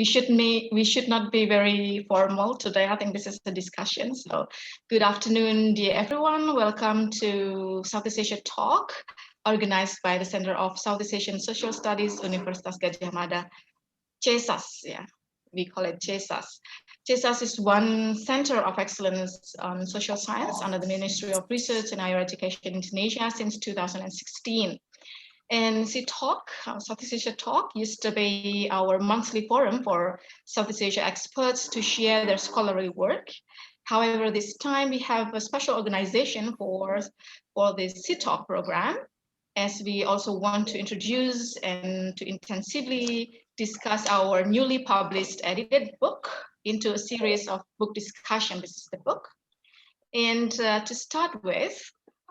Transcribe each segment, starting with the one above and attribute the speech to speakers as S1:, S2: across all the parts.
S1: we should not be very formal today. I think this is a discussion. So good afternoon, dear everyone. Welcome to Southeast Asia Talk, organized by the Center of Southeast Asian Social Studies, Universitas Gadjah Mada, CESASS. Yeah, we call it CESASS. CESASS is one center of excellence on social science under the Ministry of Research and Higher Education in Indonesia since 2016. And Southeast Asia Talk, used to be our monthly forum for Southeast Asia experts to share their scholarly work. However, this time we have a special organization for the CTalk program, as we also want to introduce and to intensively discuss our newly published edited book into a series of book discussion. This is the book. And to start with,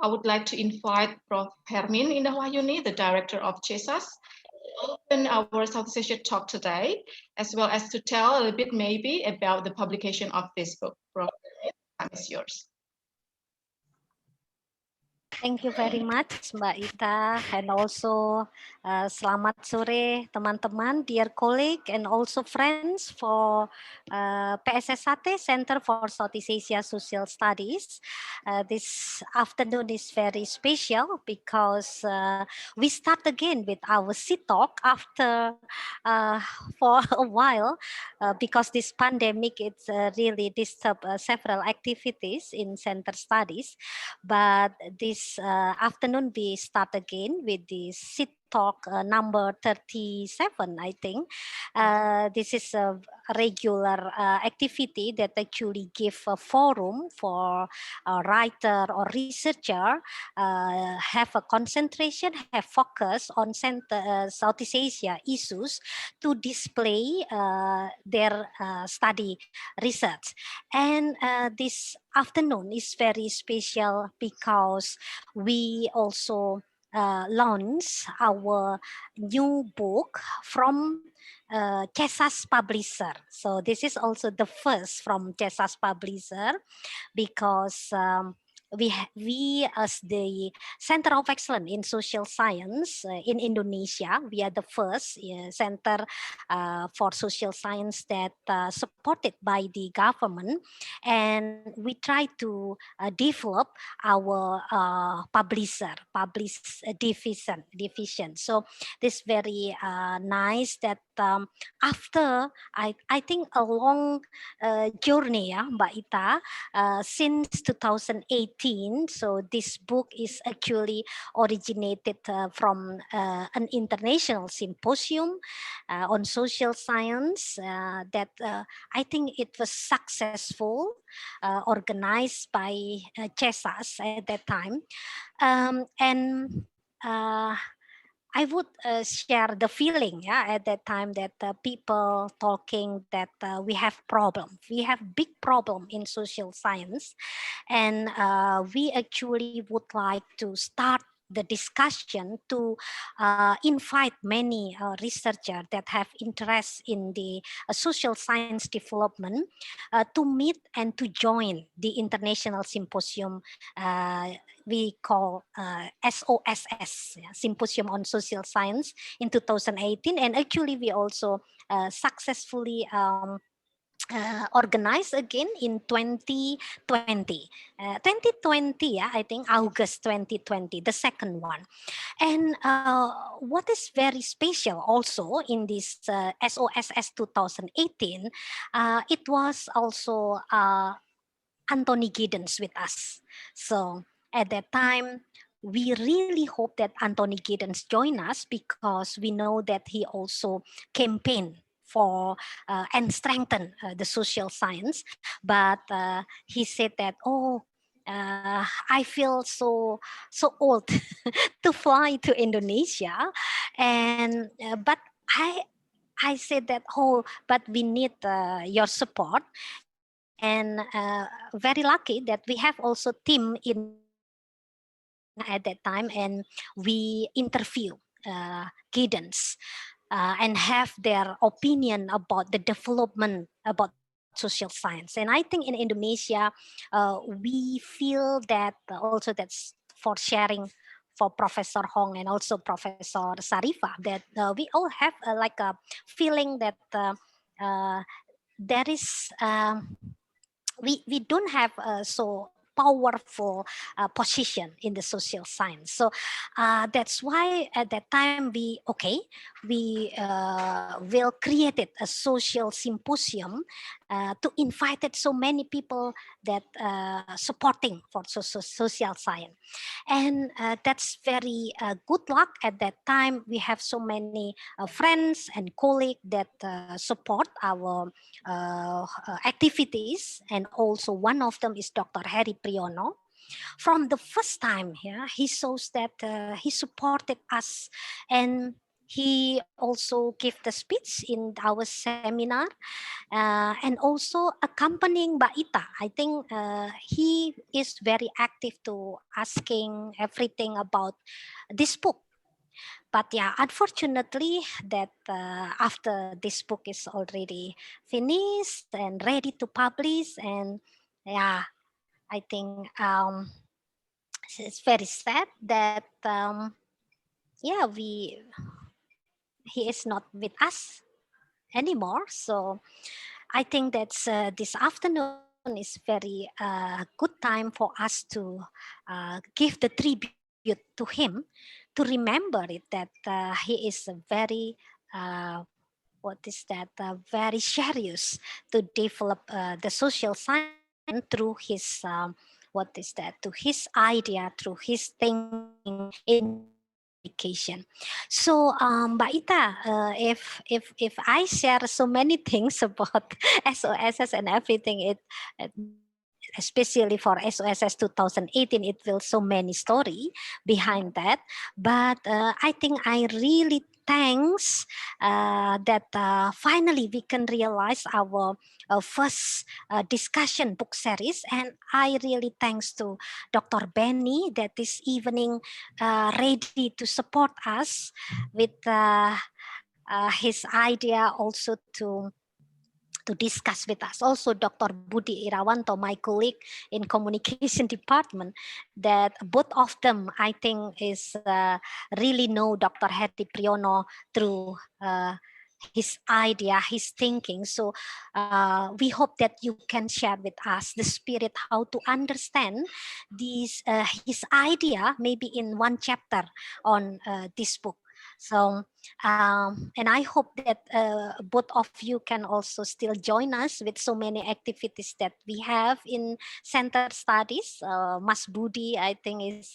S1: I would like to invite Prof. Hermin Indahwahyuni, the director of CESASS, to open our Southeast Asia talk today, as well as to tell a little bit maybe about the publication of this book. Prof. Hermin, the time is yours.
S2: Thank you very much, Mbak Ita, and also selamat sore teman-teman, dear colleague, and also friends for PSSAT, Center for Southeast Asia Social Studies. This afternoon is very special because we start again with our CTalk after for a while because this pandemic it's really disturbed several activities in center studies, but this afternoon we start again with the CTalk number 37, I think. This is a regular activity that actually give a forum for a writer or researcher have a concentration, have focus on Southeast Asia issues to display their study research. And this afternoon is very special because we also launch our new book from CESASS publisher. So this is also the first from CESASS publisher because we as the Center of Excellence in Social Science in Indonesia, we are the first center for social science that supported by the government, and we try to develop our publish division. So this very nice that after I think a long journey, Mbak Ita, since 2018. So this book is actually originated from an international symposium on social science that I think it was successful, organized by CESASS at that time. And I would share the feeling at that time that people talking that we have problem. We have big problem in social science, and we actually would like to start the discussion to invite many researchers that have interest in the social science development to meet and to join the international symposium we call SOSS, Symposium on Social Science in 2018. And actually we also successfully organized again in 2020. 2020, I think August 2020, the second one. And what is very special also in this SOSS 2018, it was also Anthony Giddens with us. So at that time, we really hope that Anthony Giddens join us because we know that he also campaigned for and strengthen the social science. But he said that, I feel so old to fly to Indonesia, and but I said that, but we need your support, and very lucky that we have also team in at that time, and we interview Giddens and have their opinion about the development about social science. And I think in Indonesia, we feel that also that's for sharing for Professor Hong and also Professor Sarifa, that we all have like a feeling that there is we don't have so powerful position in the social science. So that's why at that time we will created a social symposium to invited so many people that supporting for social science. And that's very good luck. At that time we have so many friends and colleagues that support our activities, and also one of them is Dr. Herry Priyono. From the first time, yeah, he shows that he supported us, and he also gave the speech in our seminar, and also accompanying Mbak Ita. I think he is very active to asking everything about this book. But yeah, unfortunately that after this book is already finished and ready to publish, and yeah, I think it's very sad that yeah, he is not with us anymore. So I think that's this afternoon is very good time for us to give the tribute to him, to remember it that he is a very what is that very serious to develop the social science through his what is that, to his idea, through his thinking in education. So Mbak Ita, if I share so many things about SOSS and everything, it especially for SOSS 2018, it will so many story behind that. But I think I really thanks that finally we can realize our first discussion book series, and I really thanks to Dr. Benny that this evening ready to support us with his idea, also to discuss with us. Also, Dr. Budi Irawanto, my colleague in communication department, that both of them, I think, is really know Dr. Herry Priyono through his idea, his thinking. So we hope that you can share with us the spirit, how to understand his idea, maybe in one chapter on this book. So and I hope that both of you can also still join us with so many activities that we have in center studies. Mas Budi, I think, is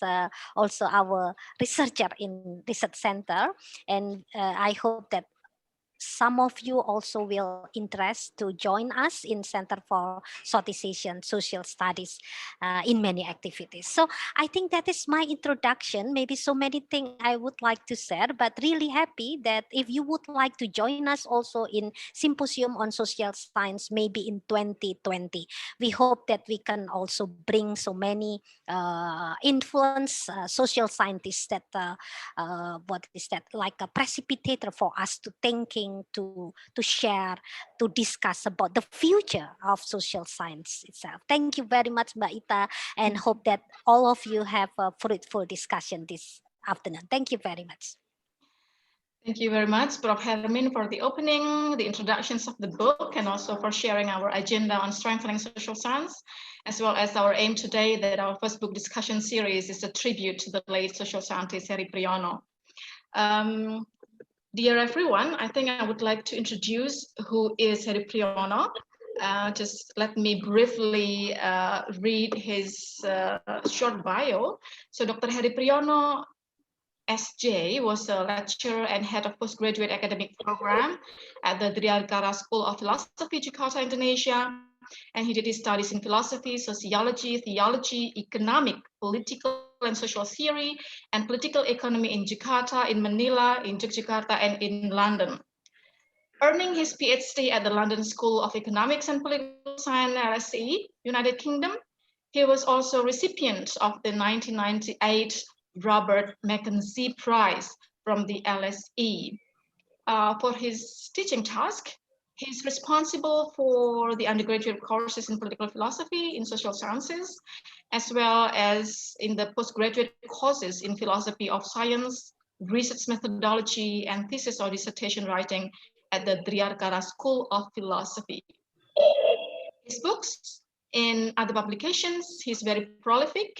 S2: also our researcher in research center, and I hope that some of you also will interest to join us in Center for Southeast Asian Social Studies in many activities. So I think that is my introduction. Maybe so many things I would like to share, but really happy that if you would like to join us also in Symposium on Social Science, maybe in 2020, we hope that we can also bring so many influence social scientists that what is that, like a precipitator for us to thinking, to share, to discuss about the future of social science itself. Thank you very much, Mbak Ita, and hope that all of you have a fruitful discussion this afternoon. Thank you very much.
S1: Thank you very much, Prof. Hermin, for the opening, the introductions of the book, and also for sharing our agenda on strengthening social science, as well as our aim today that our first book discussion series is a tribute to the late social scientist Herry Priyono. Dear everyone, I think I would like to introduce who is Herry Priyono. Just let me briefly read his short bio. So Dr. Herry Priyono, SJ, was a lecturer and head of postgraduate academic program at the Dirgantara School of Philosophy, Jakarta, Indonesia. And he did his studies in philosophy, sociology, theology, economic, political and social theory, and political economy in Jakarta, in Manila, in Yogyakarta, and in London. Earning his PhD at the London School of Economics and Political Science, LSE, United Kingdom, he was also recipient of the 1998 Robert Mackenzie Prize from the LSE. For his teaching task, he's responsible for the undergraduate courses in political philosophy, in social sciences, as well as in the postgraduate courses in philosophy of science, research methodology, and thesis or dissertation writing at the Triarkara School of Philosophy. His books and other publications, he's very prolific,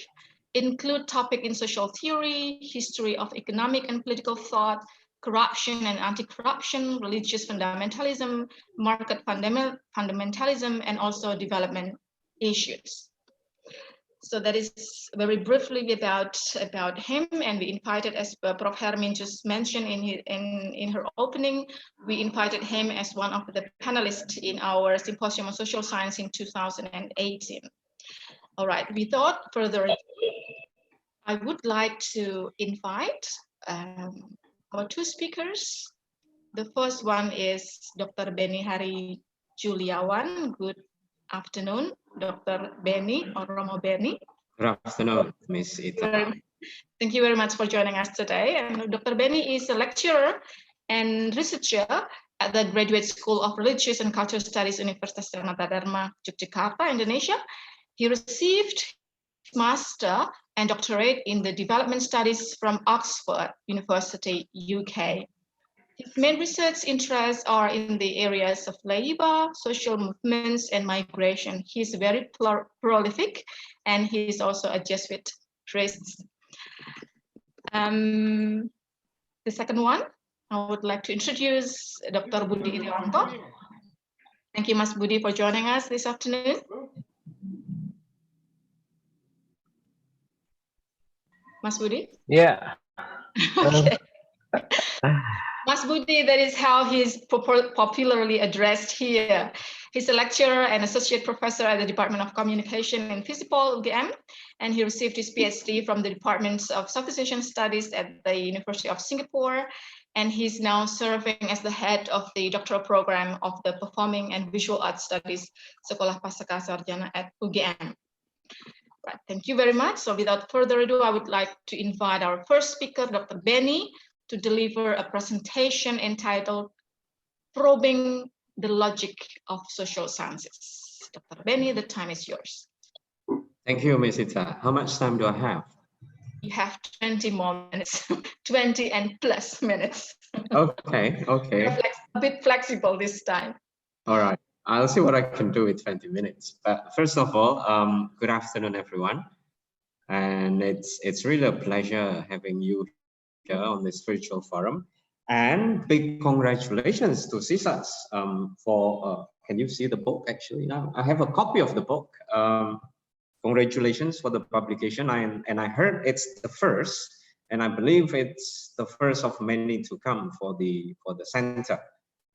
S1: include topics in social theory, history of economic and political thought, corruption and anti-corruption, religious fundamentalism, market fundamentalism, and also development issues. So that is very briefly about him, and we invited, as Prof. Hermin just mentioned in her opening, we invited him as one of the panelists in our Symposium on Social Science in 2018. All right, without further ado, I would like to invite our two speakers. The first one is Dr. Beni Hari Juliawan. Good afternoon, Dr. Beni or Romo Beni.
S3: Good afternoon, Ms. Ita.
S1: Thank you very much for joining us today. And Dr. Beni is a lecturer and researcher at the Graduate School of Religious and Cultural Studies, Universitas Sanata Dharma, Yogyakarta, Indonesia. He received his master and doctorate in the development studies from Oxford University, UK. His main research interests are in the areas of labor, social movements, and migration. He's very prolific, and he's also a Jesuit priest. The second one, I would like to introduce Dr. Budi Irawanto. Thank you, Mas Budi, for joining us this afternoon. Mas Budi?
S3: Yeah.
S1: Okay. Mas Budi, that is how he's popularly addressed here. He's a lecturer and associate professor at the Department of Communication and Physical, UGM, and he received his PhD from the Department of Southeast Asian Studies at the University of Singapore, and he's now serving as the head of the doctoral program of the Performing and Visual Arts Studies Sekolah Pasca Sarjana at UGM. Right, thank you very much. So without further ado, I would like to invite our first speaker, Dr. Beni, to deliver a presentation entitled Probing the Logic of Social Sciences. Dr. Beni, the time is yours.
S3: Thank you, Ms. Ita. How much time do I have?
S1: You have 20 more minutes, 20 and plus minutes.
S3: Okay, okay.
S1: A bit flexible this time.
S3: All right, I'll see what I can do with 20 minutes. But first of all, good afternoon, everyone. And it's really a pleasure having you here on this virtual forum. And big congratulations to CESASS for, can you see the book actually now? I have a copy of the book. Congratulations for the publication. And I heard it's the first, and I believe it's the first of many to come for the center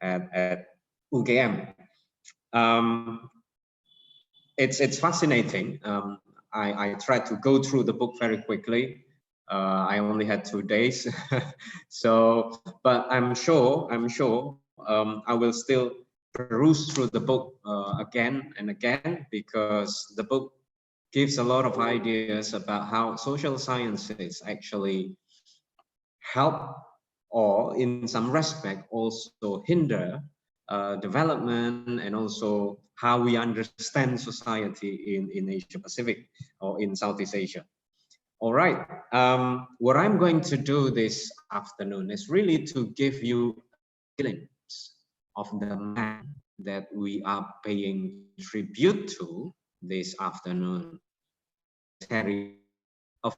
S3: at UGM. It's fascinating. I tried to go through the book very quickly. I only had 2 days, but I'm sure I will still peruse through the book again and again, because the book gives a lot of ideas about how social sciences actually help, or in some respect also hinder development, and also how we understand society in Asia Pacific or in Southeast Asia. All right, what I'm going to do this afternoon is really to give you a glimpse of the man that we are paying tribute to this afternoon. Herry, a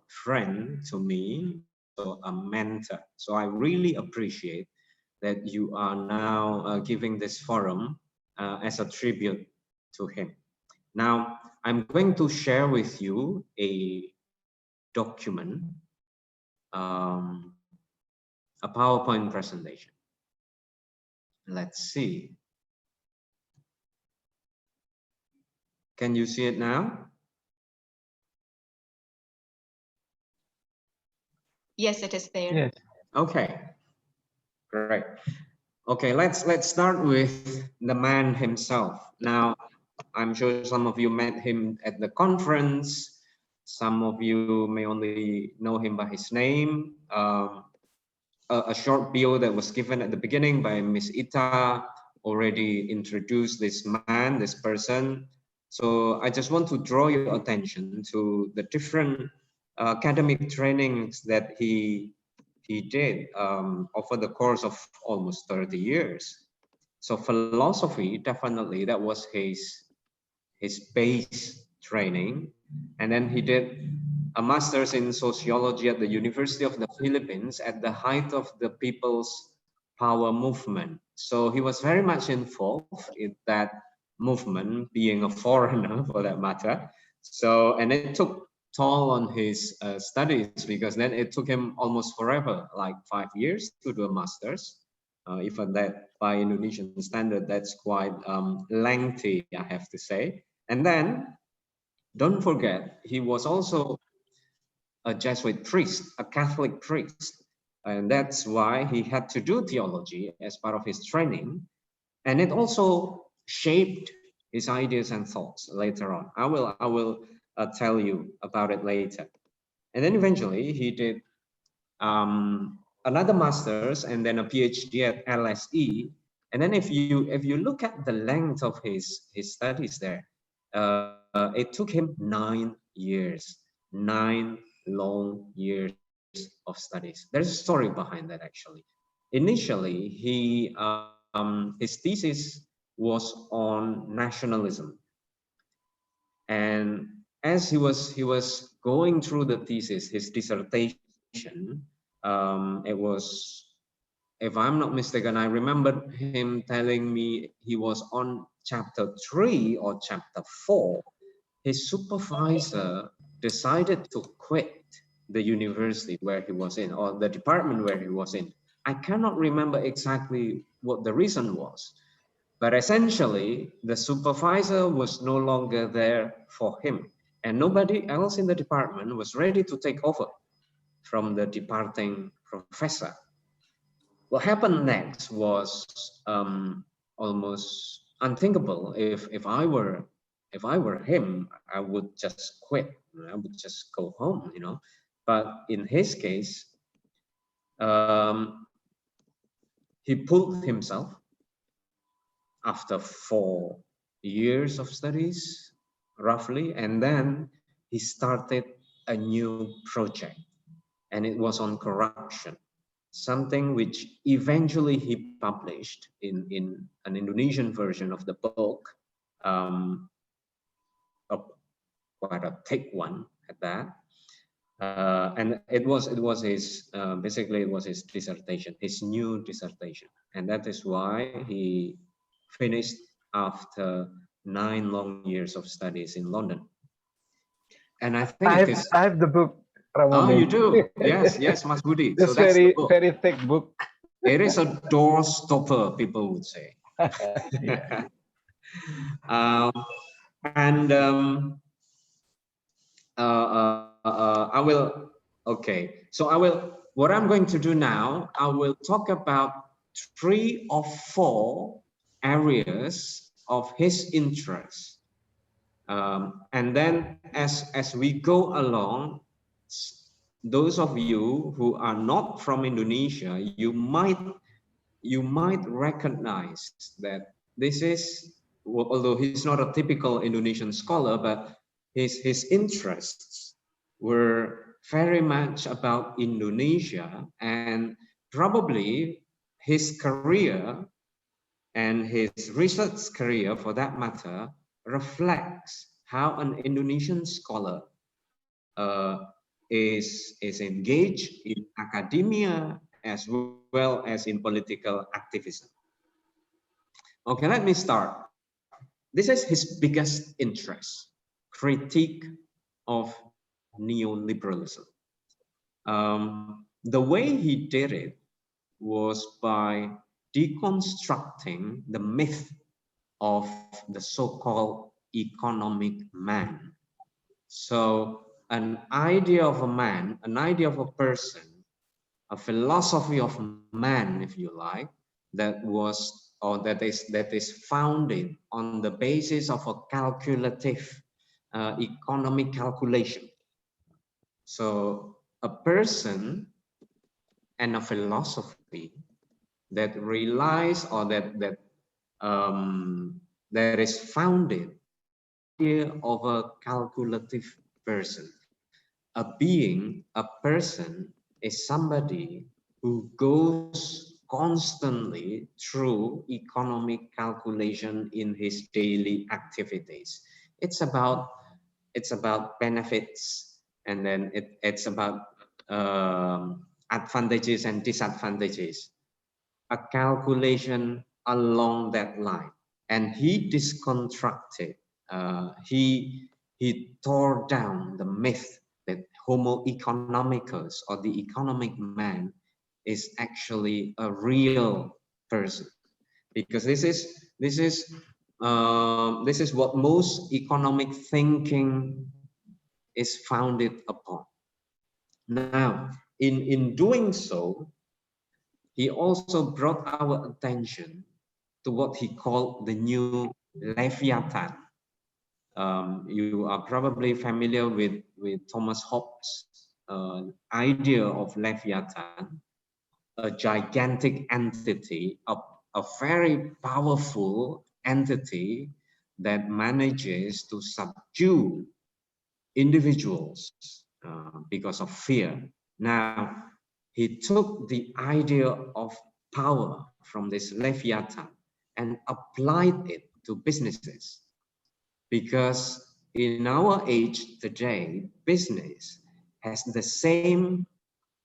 S3: friend to me, so a mentor. So I really appreciate that you are now giving this forum as a tribute to him. Now, I'm going to share with you a document, a PowerPoint presentation. Let's see. Can you see it now?
S1: Yes, it is there.
S3: Yes. Okay. Great. Okay, let's start with the man himself. Now, I'm sure some of you met him at the conference. Some of you may only know him by his name. A short bio that was given at the beginning by Ms. Ita already introduced this man, this person. So I just want to draw your attention to the different academic trainings that he he did over the course of almost 30 years. So philosophy, definitely, that was his base training. And then he did a master's in sociology at the University of the Philippines at the height of the People's Power movement. So he was very much involved in that movement, being a foreigner for that matter. So, and it took toll on his studies, because then it took him almost forever, like 5 years to do a master's. Even that by Indonesian standard, that's quite lengthy, I have to say. And then, don't forget, he was also a Jesuit priest, a Catholic priest. And that's why he had to do theology as part of his training. And it also shaped his ideas and thoughts later on. I will tell you about it later. And then eventually he did another master's and then a PhD at LSE. And then if you look at the length of his studies there, it took him 9 years, 9 long years of studies. There's a story behind that, actually. Initially, his thesis was on nationalism, and as he was going through the thesis, his dissertation, it was, if I'm not mistaken, I remember him telling me he was on chapter 3 or chapter 4. His supervisor decided to quit the university where he was in, or the department where he was in. I cannot remember exactly what the reason was, but essentially the supervisor was no longer there for him, and nobody else in the department was ready to take over from the departing professor. What happened next was almost unthinkable. If I were him, I would just quit. I would just go home, you know. But in his case, he pulled himself after 4 years of studies, roughly, and then he started a new project, and it was on corruption, something which eventually he published in an Indonesian version of the book, quite a thick one at that. And it was his basically it was his dissertation, his new dissertation, and that is why he finished after 9 long years of studies in London. And I think
S4: I have the book.
S3: Oh, you do? Yes, Mas Budi.
S4: It's
S3: so that's
S4: very
S3: the book.
S4: very thick book.
S3: It is a door stopper, people would say. I will, okay. So what I'm going to do now, I will talk about 3 or 4 areas of his interest. And then as we go along, those of you who are not from Indonesia, you might recognize that this is, although he's not a typical Indonesian scholar, but his interests were very much about Indonesia, and probably his career and his research career, for that matter, reflects how an Indonesian scholar is engaged in academia as well as in political activism. Okay, let me start. This is his biggest interest, critique of neoliberalism. The way he did it was by deconstructing the myth of the so-called economic man. So an idea of a man, an idea of a person, a philosophy of man, if you like, that is founded on the basis of a calculative economic calculation. So a person and a philosophy that relies, or that is founded of a calculative person. A being, a person, is somebody who goes constantly through economic calculation in his daily activities. It's about benefits, and then it's about advantages and disadvantages, a calculation along that line. And he disconstructed, he tore down the myth that Homo economicus, or the economic man, is actually a real person, because this is what most economic thinking is founded upon. Now, in doing so, he also brought our attention to what he called the new Leviathan. You are probably familiar with Thomas Hobbes' idea of Leviathan, a gigantic entity, a very powerful entity that manages to subdue individuals because of fear. Now, he took the idea of power from this Leviathan and applied it to businesses, because in our age today, business has the same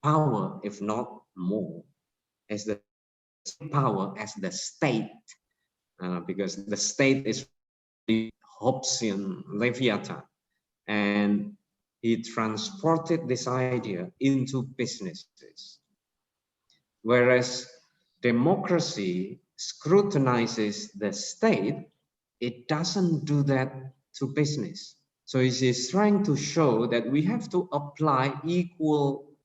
S3: power, if not more, as the power as the state, because the state is the Hobbesian Leviathan, and he transported this idea into businesses. Whereas democracy scrutinizes the state, it doesn't do that to business. So it is trying to show that we have to apply equal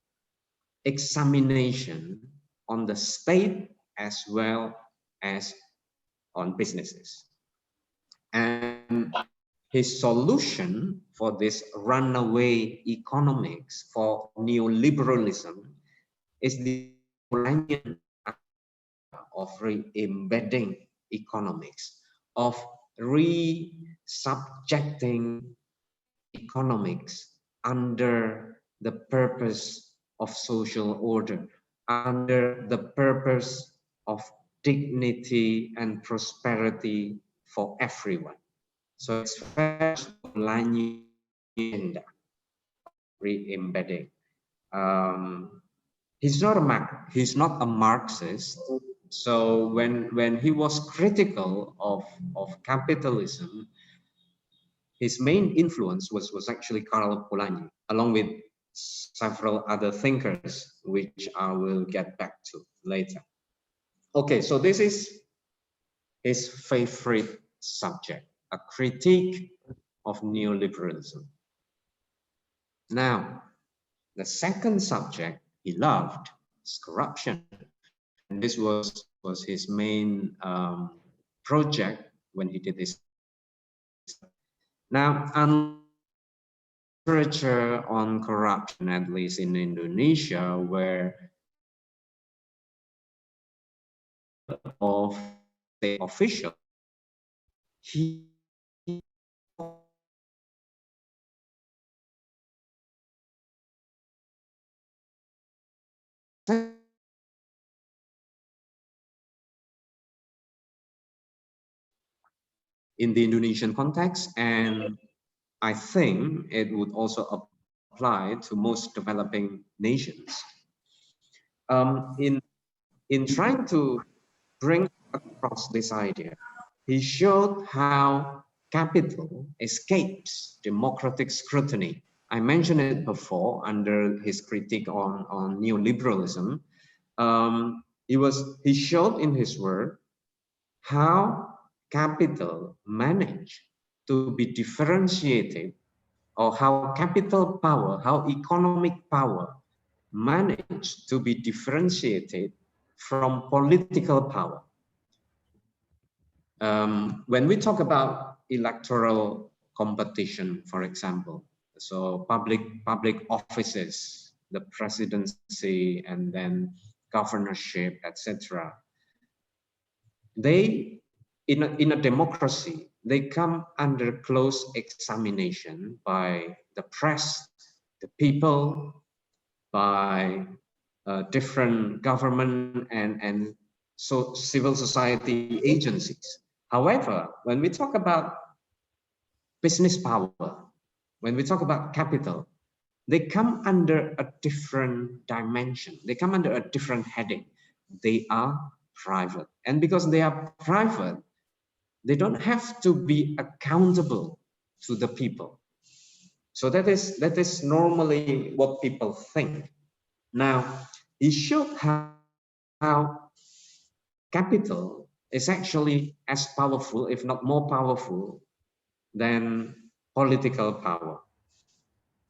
S3: examination on the state as well as on businesses. And his solution for this runaway economics, for neoliberalism, is the Polanyian of re-embedding economics, of re-subjecting economics under the purpose of social order, under the purpose of dignity and prosperity for everyone. So it's first Polanyian re-embedding. He's not a Marxist. So when he was critical of capitalism, his main influence was actually Karl Polanyi, along with several other thinkers, which I will get back to later. Okay, so this is his favorite subject, a critique of neoliberalism. Now, the second subject he loved is corruption. And this was his main project when he did this. Now, literature on corruption, at least in Indonesia, where of the official, he in the Indonesian context, and I think it would also apply to most developing nations. In trying to bring across this idea, he showed how capital escapes democratic scrutiny. I mentioned it before under his critique on neoliberalism. He showed in his work how capital managed to be differentiated, or how capital power, how economic power managed to be differentiated from political power. When we talk about electoral competition, for example, so public offices, the presidency, and then governorship, etc. They, in a democracy, they come under close examination by the press, the people, by different government and so civil society agencies. However, when we talk about business power, when we talk about capital, they come under a different dimension. They come under a different heading. They are private. And because they are private, they don't have to be accountable to the people. So that is normally what people think. Now, it showed how capital is actually as powerful, if not more powerful, than political power.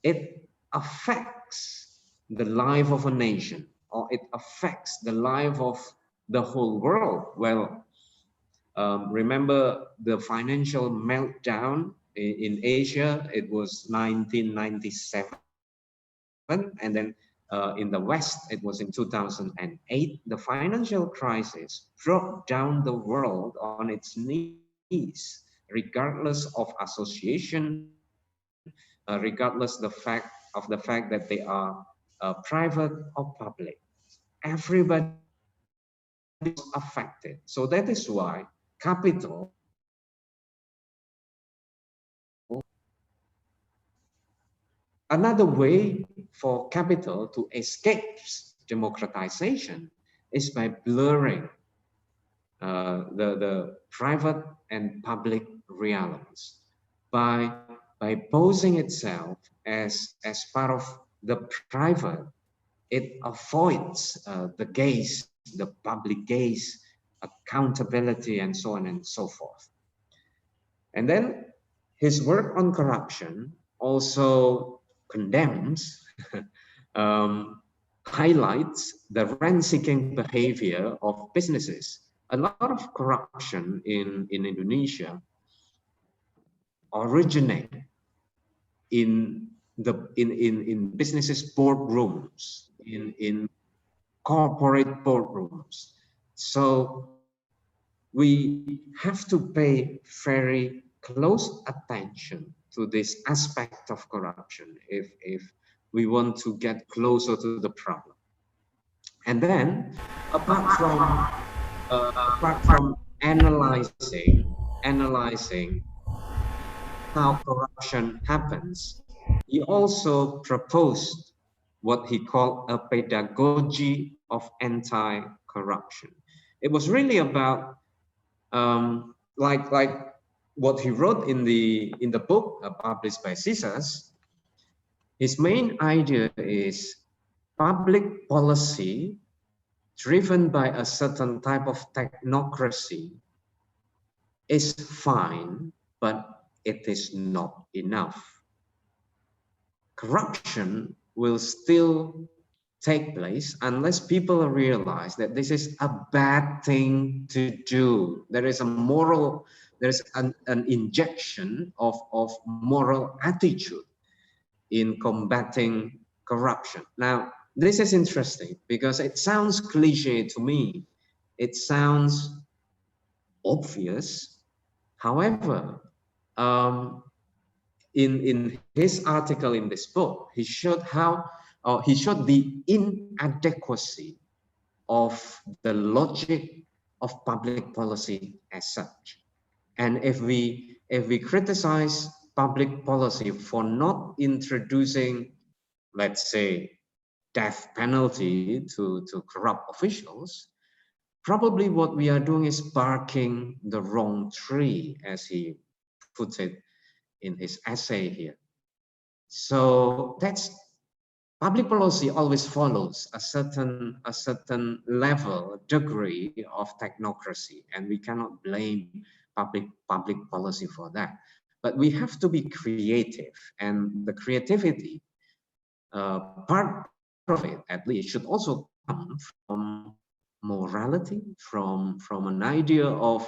S3: It affects the life of a nation, or it affects the life of the whole world. Well, remember the financial meltdown in Asia? It was 1997, and then in the West, it was in 2008. The financial crisis brought down the world on its knees, regardless of association, regardless of the fact that they are private or public. Everybody was affected. So that is why capital, another way for capital to escape democratization is by blurring the private and public realities, by posing itself as part of the private. It avoids the gaze, the public gaze, accountability, and so on and so forth. And then his work on corruption also condemns, highlights the rent-seeking behavior of businesses. A lot of corruption in Indonesia originate in businesses boardrooms, in corporate boardrooms. So we have to pay very close attention to this aspect of corruption if we want to get closer to the problem. And then, apart from analyzing how corruption happens, he also proposed what he called a pedagogy of anti-corruption. It was really about like what he wrote in the book published by CESASS. His main idea is public policy driven by a certain type of technocracy is fine, but it is not enough. Corruption will still take place unless people realize that this is a bad thing to do. There is an injection of moral attitude in combating corruption. Now, this is interesting because it sounds cliche to me. It sounds obvious. However, in his article in this book, he showed the inadequacy of the logic of public policy as such. And if we criticize public policy for not introducing, let's say, death penalty to corrupt officials, probably what we are doing is barking the wrong tree, as he puts it in his essay here. So that's public policy always follows a certain level, degree of technocracy, and we cannot blame public policy for that. But we have to be creative, and the creativity part of it, at least, should also come from morality, from an idea of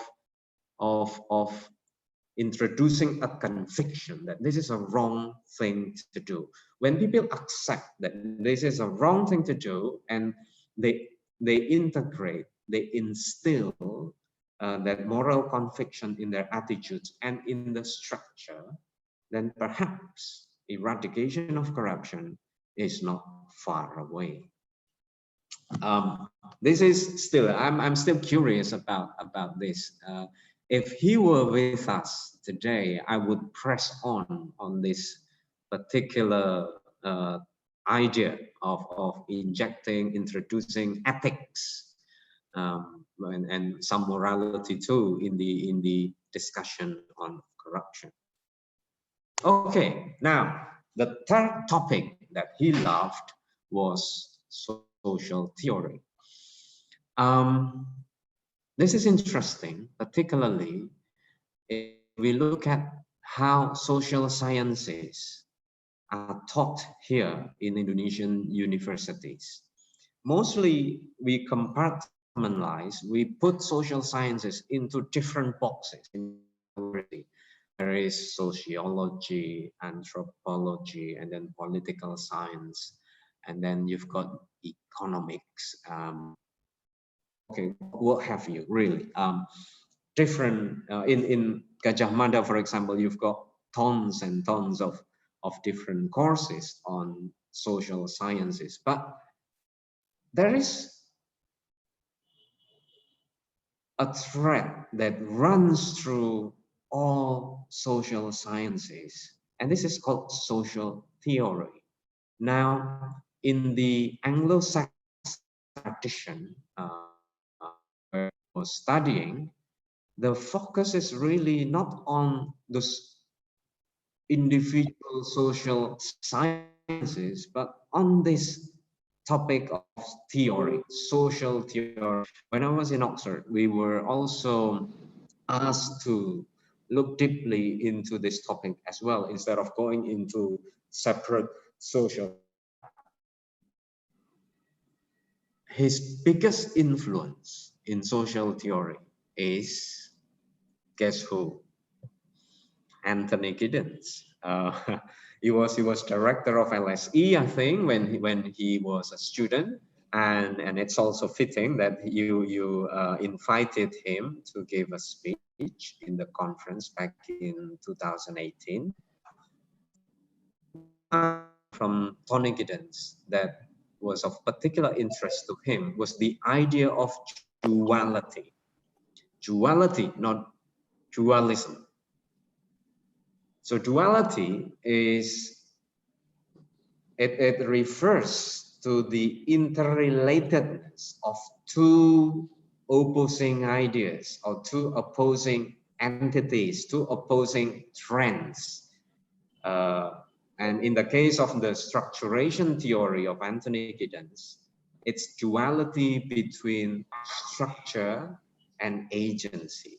S3: introducing a conviction that this is a wrong thing to do. When people accept that this is a wrong thing to do, and they integrate, they instill that moral conviction in their attitudes and in the structure, then perhaps eradication of corruption is not far away. This is still, I'm still curious about this. If he were with us today, I would press on this particular idea of introducing ethics and some morality too in the discussion on corruption. Okay, now the third topic that he loved was social theory. This is interesting, particularly if we look at how social sciences are taught here in Indonesian universities. Mostly we compartmentalize, we put social sciences into different boxes. There is sociology, anthropology, and then political science, and then you've got economics, okay, what have you, really. Different, in Gadjah Mada, for example, you've got tons and tons of different courses on social sciences, but there is a thread that runs through all social sciences, and this is called social theory. Now, in the Anglo-Saxon tradition, where I was studying, the focus is really not on those individual social sciences, but on this topic of theory, social theory. When I was in Oxford, we were also asked to look deeply into this topic as well, instead of going into separate social. His biggest influence in social theory is, guess who? Anthony Giddens. He was director of LSE, I think, when he was a student, and it's also fitting that you invited him to give a speech in the conference back in 2018. From Tony Giddens that was of particular interest to him was the idea of duality. Duality, not dualism. So duality is, it refers to the interrelatedness of two opposing ideas or two opposing entities, two opposing trends. And in the case of the structuration theory of Anthony Giddens, it's duality between structure and agency.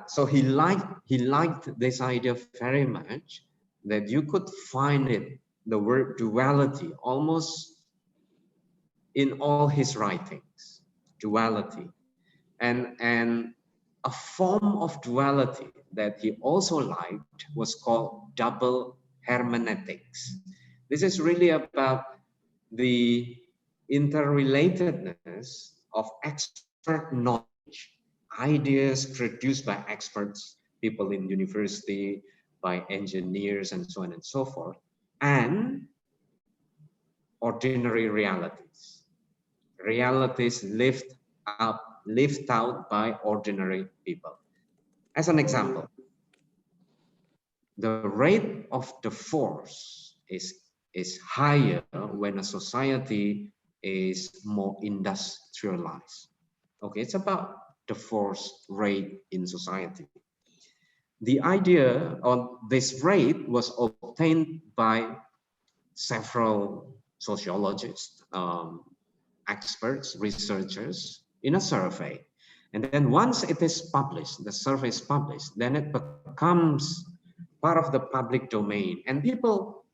S3: So he liked this idea very much, that you could find it, the word duality, almost in all his writings, duality. And a form of duality that he also liked was called double hermeneutics. This is really about the interrelatedness of expert knowledge, ideas produced by experts, people in university, by engineers, and so on and so forth, and ordinary realities. Realities lived out by ordinary people. As an example, the rate of divorce is higher when a society is more industrialized. Okay, it's about divorce rate in society. The idea of this rate was obtained by several sociologists, experts, researchers in a survey. And then once it is published, the survey is published, then it becomes part of the public domain. And people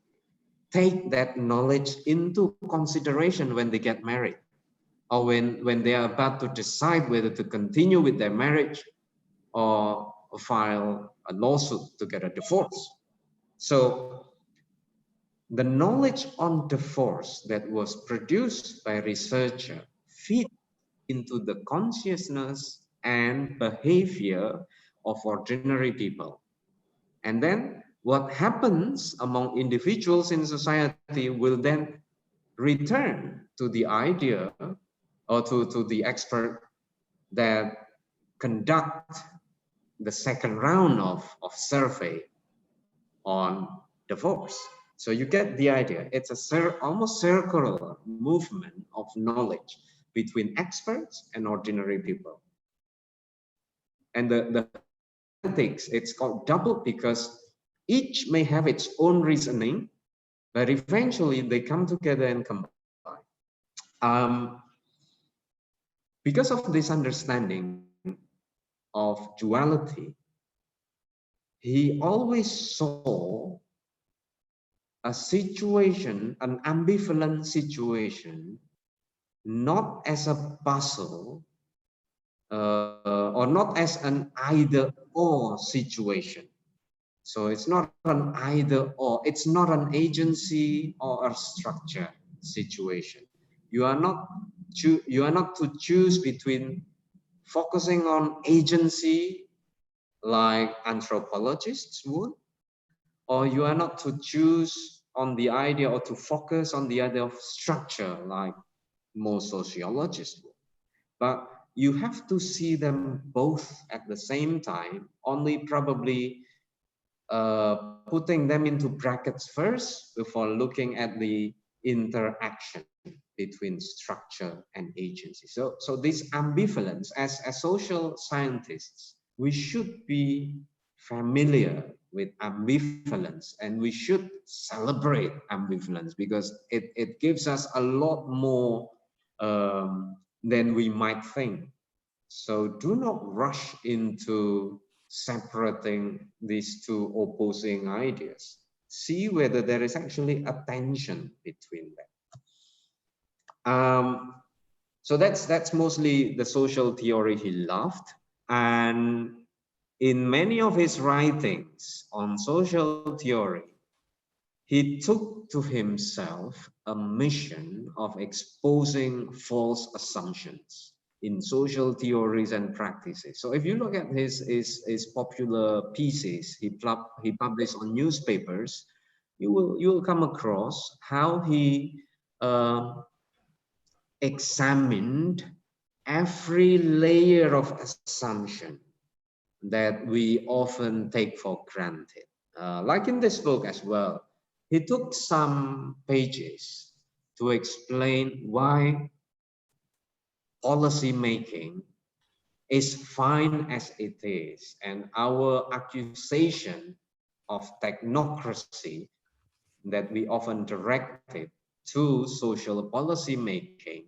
S3: take that knowledge into consideration when they get married, or when they are about to decide whether to continue with their marriage or file a lawsuit to get a divorce. So the knowledge on divorce that was produced by researcher feed into the consciousness and behavior of ordinary people. And then what happens among individuals in society will then return to the idea or to the expert that conduct the second round of survey on divorce. So you get the idea. It's a almost circular movement of knowledge between experts and ordinary people. And the ethics, it's called double because each may have its own reasoning, but eventually they come together and combine. Because of this understanding of duality, he always saw a situation, an ambivalent situation, not as a puzzle or not as an either-or situation. So it's not an either-or, it's not an agency or a structure situation. You are not to choose between focusing on agency like anthropologists would, or you are not to choose on the idea or to focus on the idea of structure like most sociologists would. But you have to see them both at the same time, only probably putting them into brackets first before looking at the interaction between structure and agency. So this ambivalence, as social scientists, we should be familiar with ambivalence, and we should celebrate ambivalence because it gives us a lot more than we might think. So do not rush into separating these two opposing ideas. See whether there is actually a tension between them. So that's mostly the social theory he loved. And in many of his writings on social theory, he took to himself a mission of exposing false assumptions in social theories and practices. So if you look at his popular pieces he published on newspapers, you will come across how he examined every layer of assumption that we often take for granted. Like in this book as well, he took some pages to explain why policy making is fine as it is, and our accusation of technocracy that we often directed to social policy making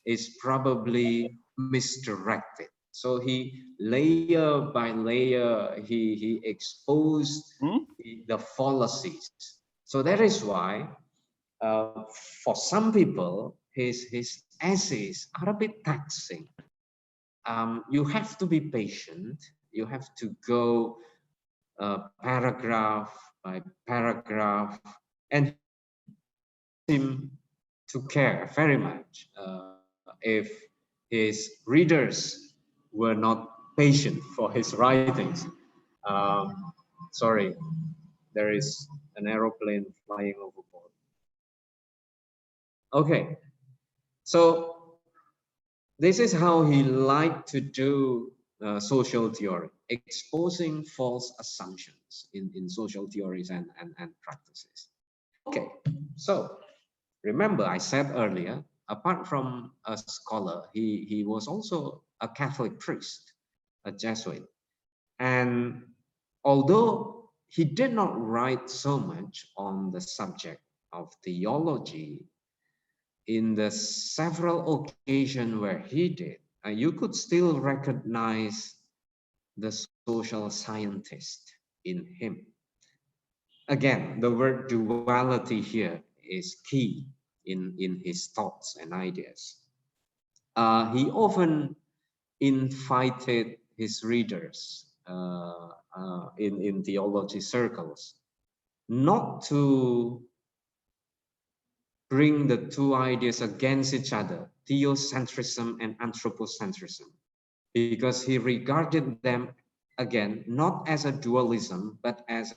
S3: is probably misdirected. So he layer by layer he exposed the fallacies. So that is why for some people his essays are a bit taxing. You have to be patient. You have to go paragraph by paragraph, and him to care very much if his readers were not patient for his writings. Sorry, there is an aeroplane flying overboard. Okay, so this is how he liked to do social theory, exposing false assumptions in social theories and practices. Okay, so remember I said earlier, apart from a scholar, he was also a Catholic priest, a Jesuit. And although he did not write so much on the subject of theology, in the several occasions where he did, you could still recognize the social scientist in him. Again, the word duality here is key in his thoughts and ideas. He often invited his readers in theology circles not to bring the two ideas against each other, theocentrism and anthropocentrism, because he regarded them, again, not as a dualism, but as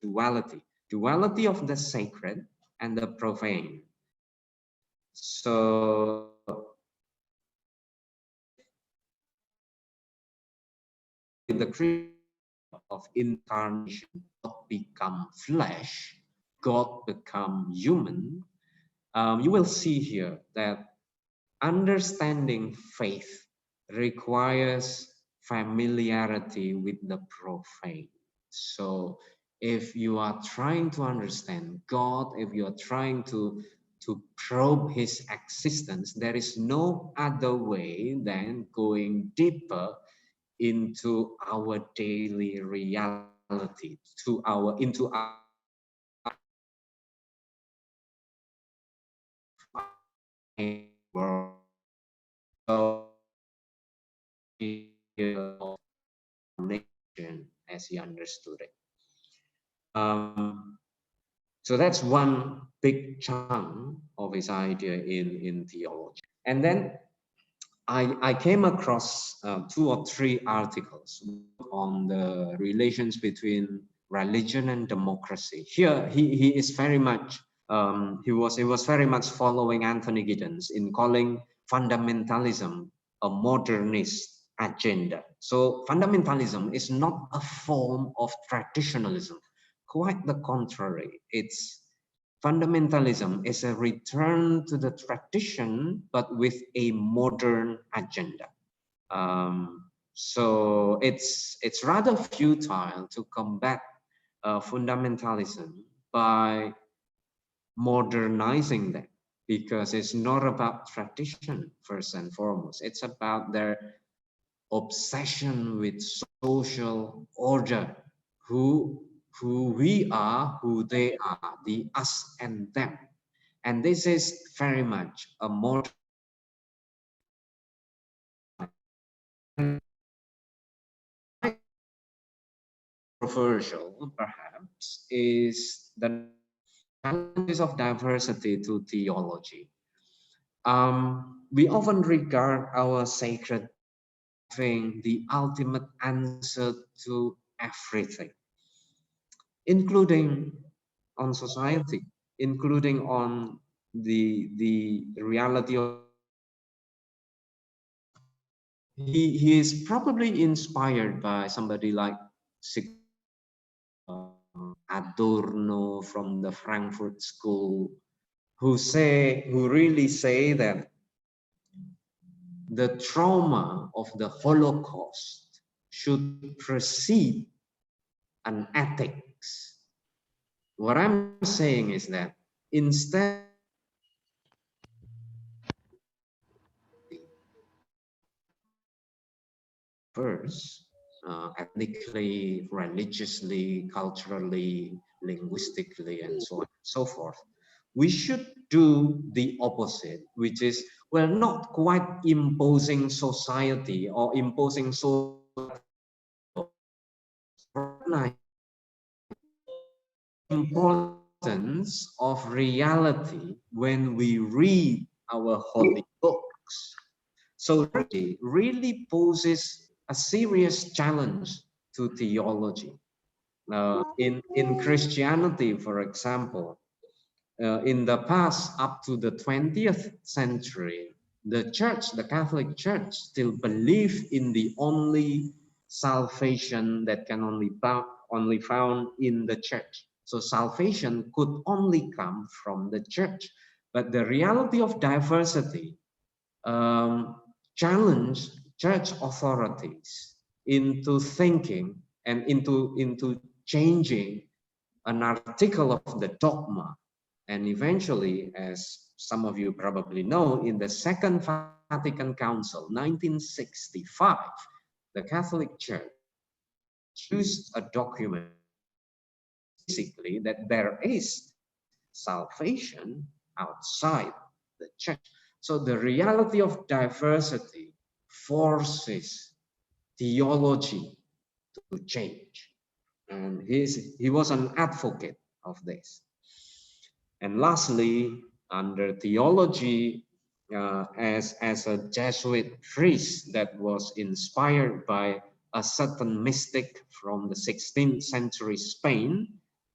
S3: duality of the sacred and the profane. So the creed of incarnation, God become flesh, God become human, you will see here that understanding faith requires familiarity with the profane. So if you are trying to understand God, if you are trying to probe his existence, there is no other way than going deeper into our daily reality, into our world. So nation as he understood it. So that's one big chunk of his idea in theology. And then I came across 2 or 3 articles on the relations between religion and democracy. Here he is very much he was very much following Anthony Giddens in calling fundamentalism a modernist agenda. So fundamentalism is not a form of traditionalism. Quite the contrary. Fundamentalism is a return to the tradition, but with a modern agenda. So it's rather futile to combat fundamentalism by modernizing them, because it's not about tradition first and foremost. It's about their obsession with social order, who we are, who they are, the us and them. And this is very much a modern controversial, perhaps, is the challenges of diversity to theology. We often regard our sacred having the ultimate answer to everything, including on society, including on the reality of. He is probably inspired by somebody like Adorno from the Frankfurt School, who really say that the trauma of the Holocaust should precede an ethics. What I'm saying is that instead first, ethnically, religiously, culturally, linguistically, and so on and so forth, we should do the opposite, which is, well, not quite imposing society or imposing social importance of reality when we read our holy books. So it really poses a serious challenge to theology. In Christianity, for example, in the past, up to the 20th century, the church, the Catholic Church, still believed in the only salvation that can only found in the church. So salvation could only come from the church. But the reality of diversity challenged church authorities into thinking and into changing an article of the dogma. And eventually, as some of you probably know, in the Second Vatican Council, 1965, the Catholic Church used a document basically that there is salvation outside the church. So the reality of diversity forces theology to change. And he was an advocate of this. And lastly, under theology, as a Jesuit priest that was inspired by a certain mystic from the 16th century Spain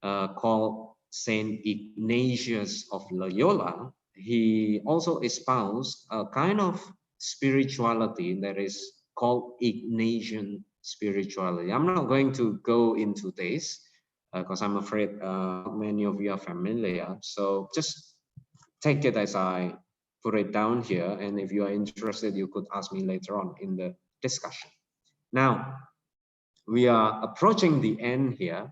S3: called Saint Ignatius of Loyola, he also espoused a kind of spirituality that is called Ignatian spirituality. I'm not going to go into this because I'm afraid many of you are familiar. So just take it as I put it down here. And if you are interested, you could ask me later on in the discussion. Now, we are approaching the end here.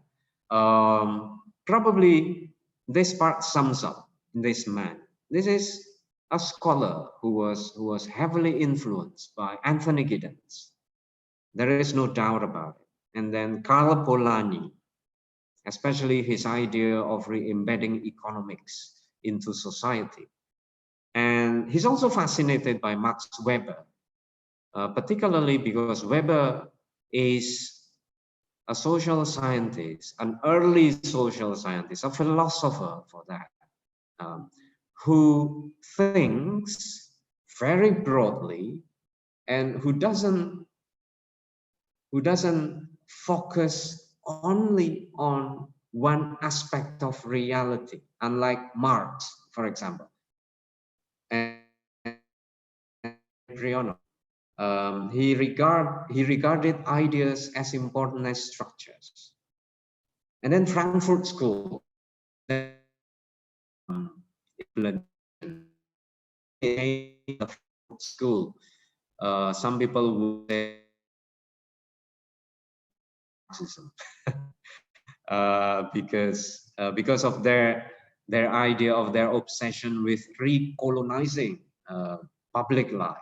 S3: Probably this part sums up this man. This is a scholar who was heavily influenced by Anthony Giddens. There is no doubt about it. And then Karl Polanyi, especially his idea of re-embedding economics into society. And he's also fascinated by Max Weber, particularly because Weber is a social scientist, an early social scientist, a philosopher for that, who thinks very broadly and who doesn't focus only on one aspect of reality, unlike Marx, for example, and Priyono. He regarded ideas as important as structures. And then Frankfurt School, school. Some people would say Marxism, because of their idea of their obsession with recolonizing public life,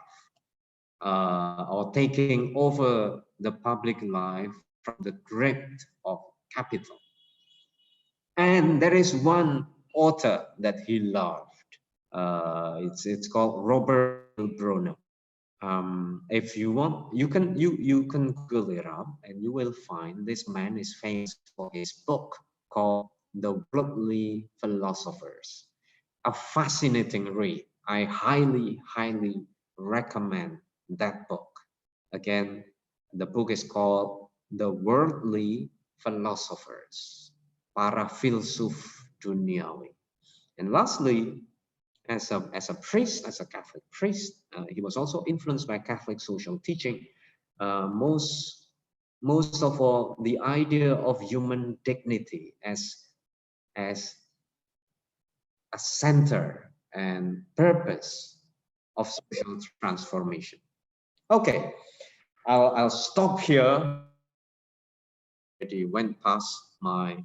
S3: or taking over the public life from the grip of capital. And there is one author that he loved. It's called Robert Bruno. If you want, you can Google it up, and you will find this man is famous for his book called The Worldly Philosophers. A fascinating read. I highly recommend that book. Again, the book is called The Worldly Philosophers, Para Filsuf Duniawi. And lastly, as a priest, as a Catholic priest, he was also influenced by Catholic social teaching. Most of all, the idea of human dignity as a center and purpose of social transformation. Okay, I'll stop here. Already went past my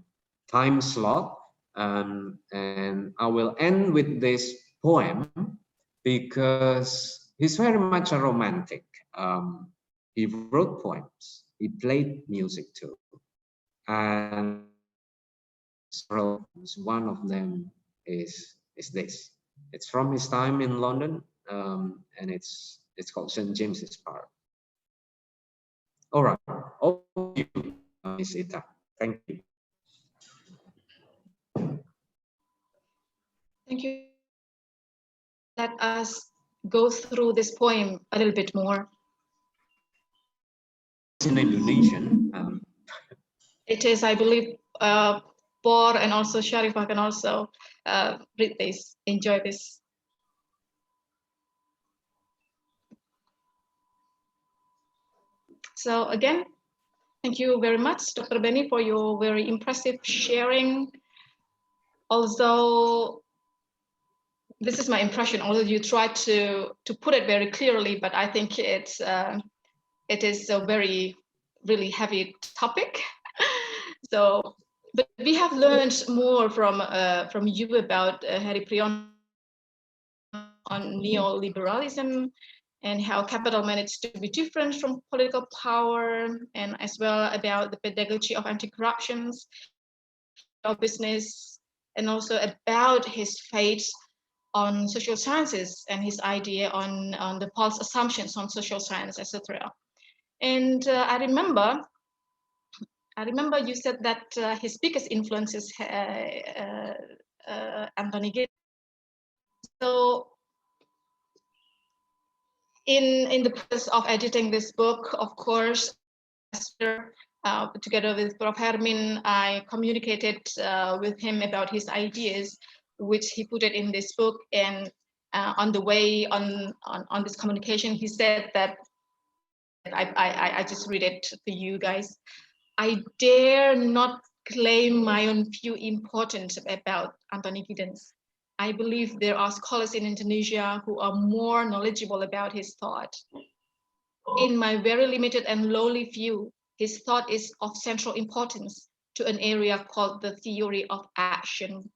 S3: time slot, and I will end with this poem because he's very much a romantic. He wrote poems, he played music too, and one of them is this. It's from his time in London, and it's called St. James's Park. All right, over to you, Ms. Ita. Thank you.
S1: Thank you. Let us go through this poem a little bit more.
S3: It's in Indonesian.
S1: It is, I believe, Por and also Sharifah can also read this, enjoy this. So again, thank you very much, Dr. Benny, for your very impressive sharing. Although this is my impression, although you tried to put it very clearly, but I think it is a very really heavy topic. So, but we have learned more from you about Herry Priyono on neoliberalism and how capital managed to be different from political power, and as well about the pedagogy of anti-corruption, of business, and also about his faith on social sciences and his idea on the false assumptions on social science, etc. And I remember you said that his biggest influence is Anthony Giddens. So in the process of editing this book, of course, together with Prof. Hermin, I communicated with him about his ideas which he put it in this book. And on the way on this communication, he said that, I just read it to you guys. I dare not claim my own view important about Anthony Giddens. I believe there are scholars in Indonesia who are more knowledgeable about his thought. In my very limited and lowly view, his thought is of central importance to an area called the theory of action,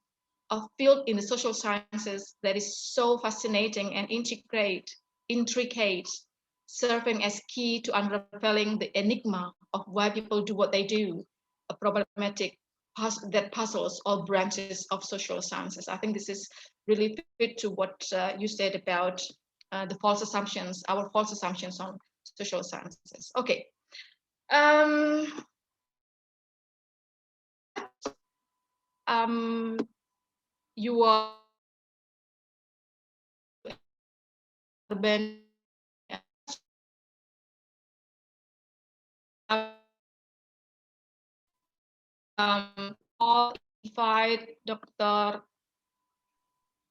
S1: a field in the social sciences that is so fascinating and intricate, serving as key to unraveling the enigma of why people do what they do, a problematic that puzzles all branches of social sciences. I think this is really fit to what you said about the false assumptions, our false assumptions on social sciences. Okay. You are all invite Dr.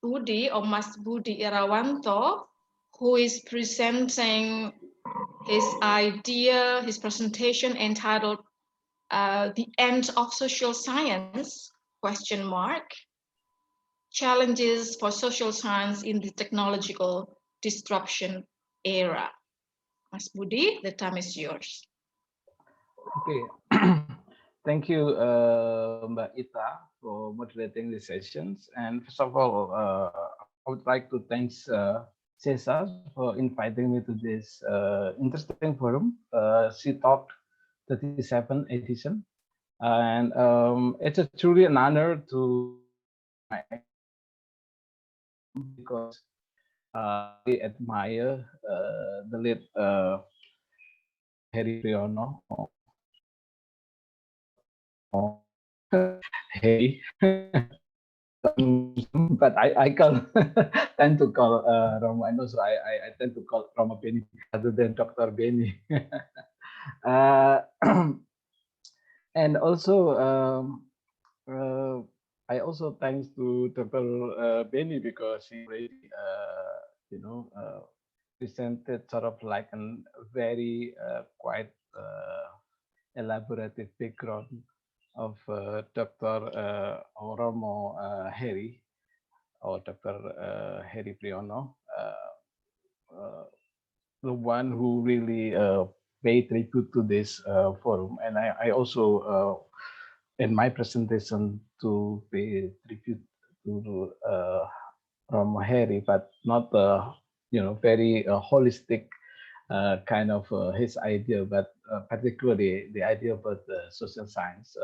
S1: Budi or Mas Budi Irawanto, who is presenting his idea, his presentation entitled The End of Social Science, ? Challenges for social science in the technological disruption era. Mas Budi, the time is yours.
S4: Okay. Thank you, Mbak Ita, for moderating the sessions. And first of all, I would like to thank CESASS for inviting me to this interesting forum, CTalk 37 edition. And it's truly an honor to because I admire the late Herry Priyono. Hey, but I call tend to call Romo, and also I tend to call Romo Benny rather than Dr. Benny. And also I also thanks to Dr. Benny because he already presented sort of like a very quite elaborative background of Dr. Romo Herry or Dr. Herry Priyono, the one who really paid tribute to this forum. And I also, in my presentation, to pay tribute to Romo Herry, but not very holistic kind of his idea, but particularly the idea about the social science,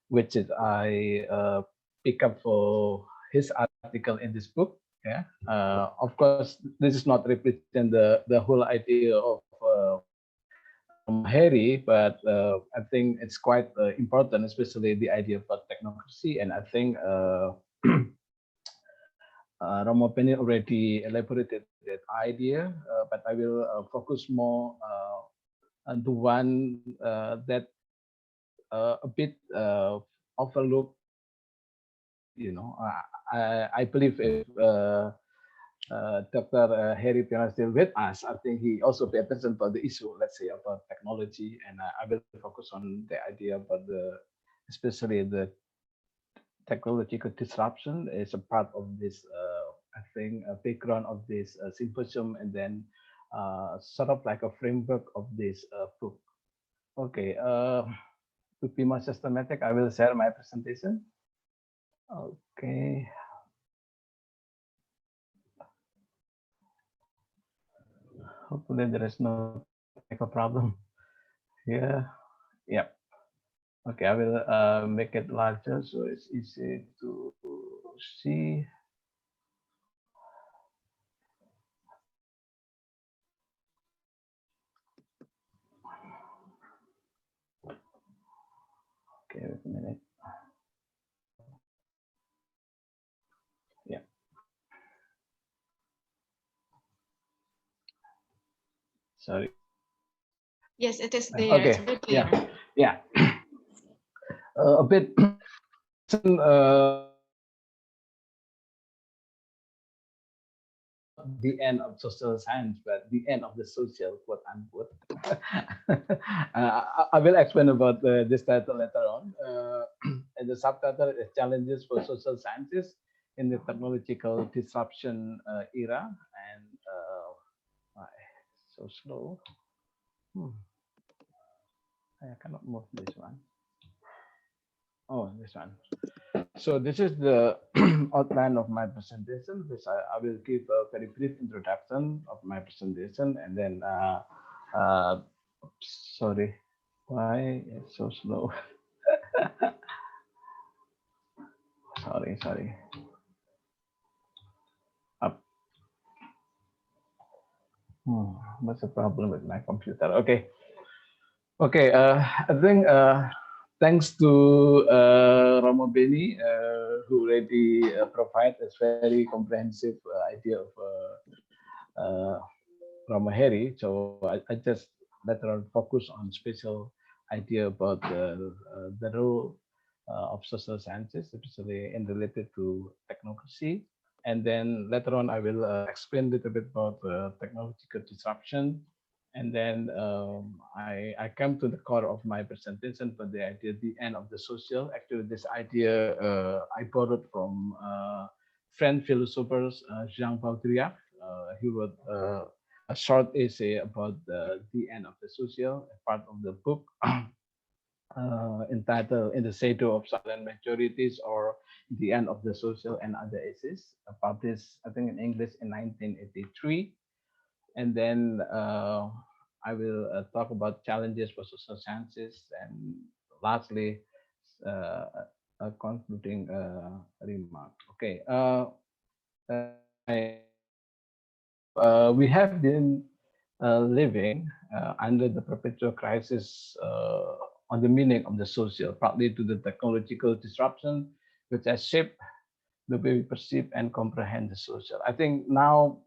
S4: which is I pick up for his article in this book. Yeah, of course, this is not represent the whole idea of Herry, but I think it's quite important, especially the idea about technocracy, and I think Romo Penny already elaborated that idea, but I will focus more on the one that a bit overlooked. I believe if Dr. Herry Priyono is still with us, I think he also pay attention about the issue, let's say, about technology, and I will focus on the idea about especially the technological disruption is a part of this, I think, a background of this symposium, and then sort of like a framework of this book. Okay, to be more systematic, I will share my presentation. Okay. Hopefully there is no technical problem. Yeah. Yep. Okay, I will make it larger so it's easy to see. Okay, wait a minute. Yeah. Sorry.
S1: Yes, it is there.
S4: Okay.
S1: It's very clear.
S4: Yeah. A bit the end of social science, but the end of the social, quote unquote. I will explain about this title later on. And the subtitle is Challenges for Social Sciences in the Technological Disruption Era. And so slow. I cannot move this one. Oh, this one. So this is the outline of my presentation, which I will give a very brief introduction of my presentation, and then, sorry, why it's so slow? sorry. Up. What's the problem with my computer? Okay. I think thanks to Romo Beni, who already provide a very comprehensive idea of Romo Herry. So I just later on focus on special idea about the role of social sciences, especially in related to technocracy. And then later on, I will explain a little bit about technological disruption. And then I come to the core of my presentation for the idea, the end of the social. Actually, this idea I borrowed from French philosophers Jean Baudrillard. He wrote a short essay about the end of the social, part of the book entitled "In the Shadow of Silent Majorities" or "The End of the Social and Other Essays," published I think in English in 1983. And then I will talk about challenges for social sciences, and lastly, a concluding remark. Okay, we have been living under the perpetual crisis on the meaning of the social, partly to the technological disruption, which has shaped the way we perceive and comprehend the social. I think now,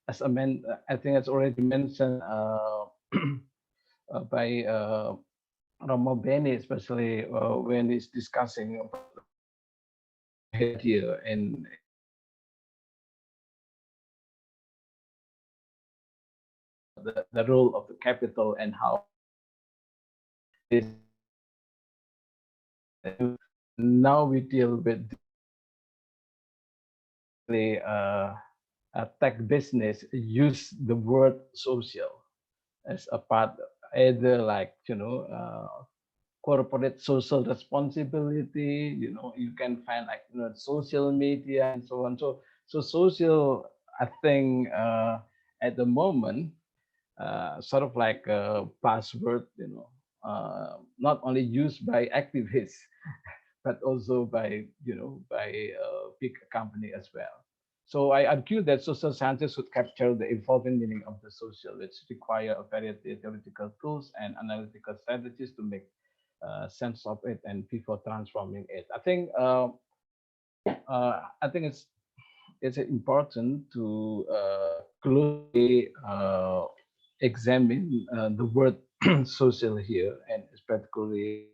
S4: as I think it's already mentioned by Romo Beni, especially when he's discussing here and the role of the capital and how this now we deal with the tech business use the word social as a part, either like corporate social responsibility. You can find like social media and so on. So social, I think at the moment, sort of like a buzzword, not only used by activists, but also by big company as well. So I argue that social sciences should capture the evolving meaning of the social, which require a variety of theoretical tools and analytical strategies to make sense of it and before transforming it. I think it's important to closely examine the word social here, and especially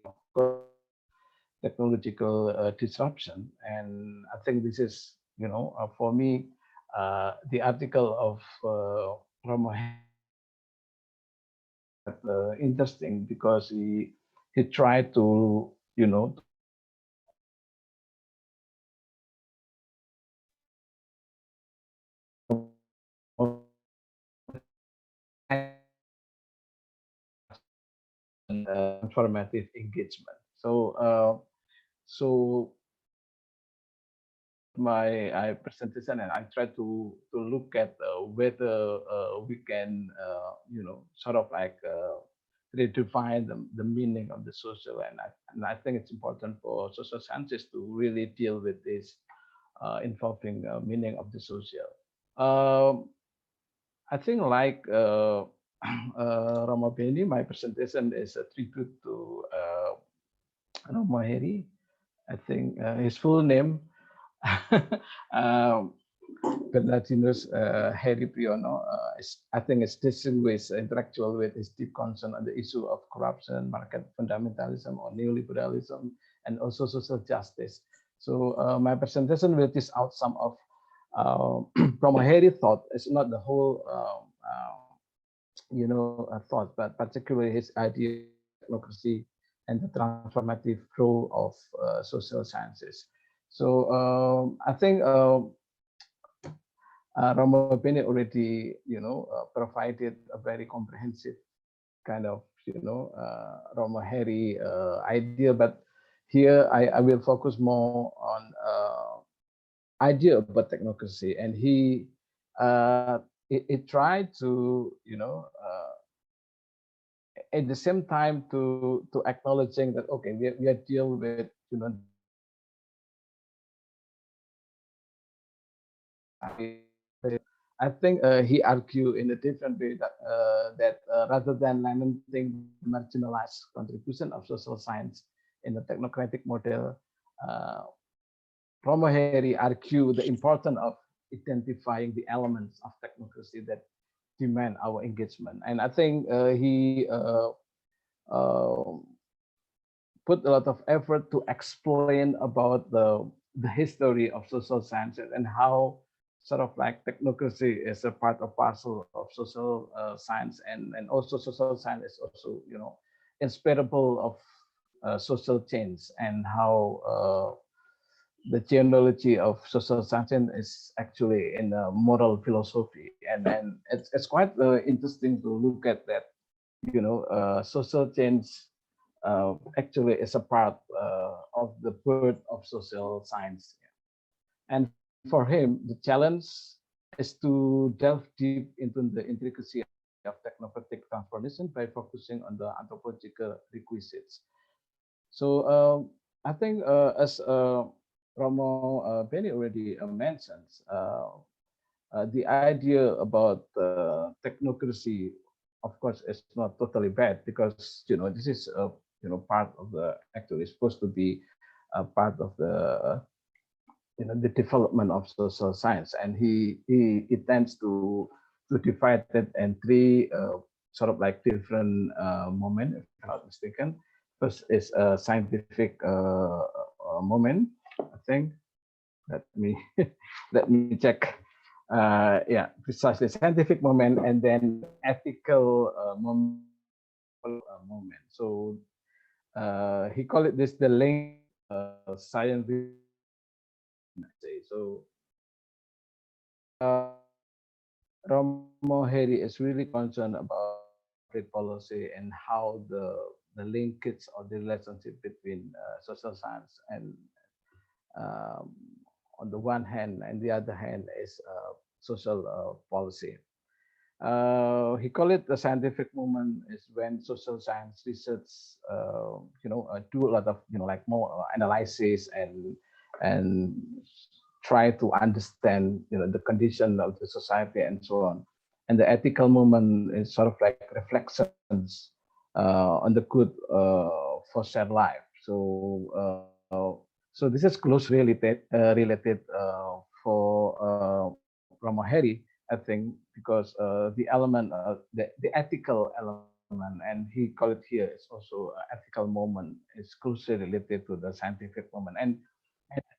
S4: technological disruption. And I think this is, for me, the article of Romo interesting because he tried to, transformative engagement. So my presentation, and I try to look at whether we can sort of like redefine the meaning of the social, and I think it's important for social sciences to really deal with this involving meaning of the social. I think like Romo Beni, my presentation is a tribute to Romo Herry. I think his full name, Bernardinus Herry Priyono, I think is distinguished intellectual with his deep concern on the issue of corruption, market fundamentalism, or neoliberalism, and also social justice. So my presentation will list out some of from a Herry thought, it's not the whole thought, but particularly his idea of democracy and the transformative role of social sciences. So I think Romo Beni already, provided a very comprehensive kind of, Romo Herry idea, but here I will focus more on idea about technocracy, and he it tried to, at the same time to acknowledging that okay, we are dealing with, I think he argued in a different way that rather than lamenting the marginalized contribution of social science in the technocratic model, Romo Herry argued the importance of identifying the elements of technocracy that demand our engagement. And I think he put a lot of effort to explain about the history of social sciences and how sort of like technocracy is a part of parcel of social science, and also social science is also, inspirable of social change, and how the genealogy of social science is actually in a moral philosophy, and it's quite interesting to look at that, social change actually is a part of the birth of social science. And for him, the challenge is to delve deep into the intricacy of technocratic transformation by focusing on the anthropological requisites. So I think as Romo Beni already mentions, the idea about technocracy, of course, is not totally bad, because this is part of the, actually supposed to be a part of the the development of social science, and he tends to divide it in three sort of like different moments, if I'm not mistaken. First is a scientific moment, I think. Let me let me check. Yeah, precisely, scientific moment, and then ethical moment. So he called it this the link science. So Romo Herry is really concerned about public policy and how the linkage or the relationship between social science and on the one hand, and the other hand is social policy. He called it the scientific movement is when social science research, do a lot of, like more analysis and try to understand, the condition of the society and so on. And the ethical movement is sort of like reflections on the good for shared life. So this is closely related for Romo Herry, I think, because the element, the ethical element, and he called it here, is also ethical moment, is closely related to the scientific moment. And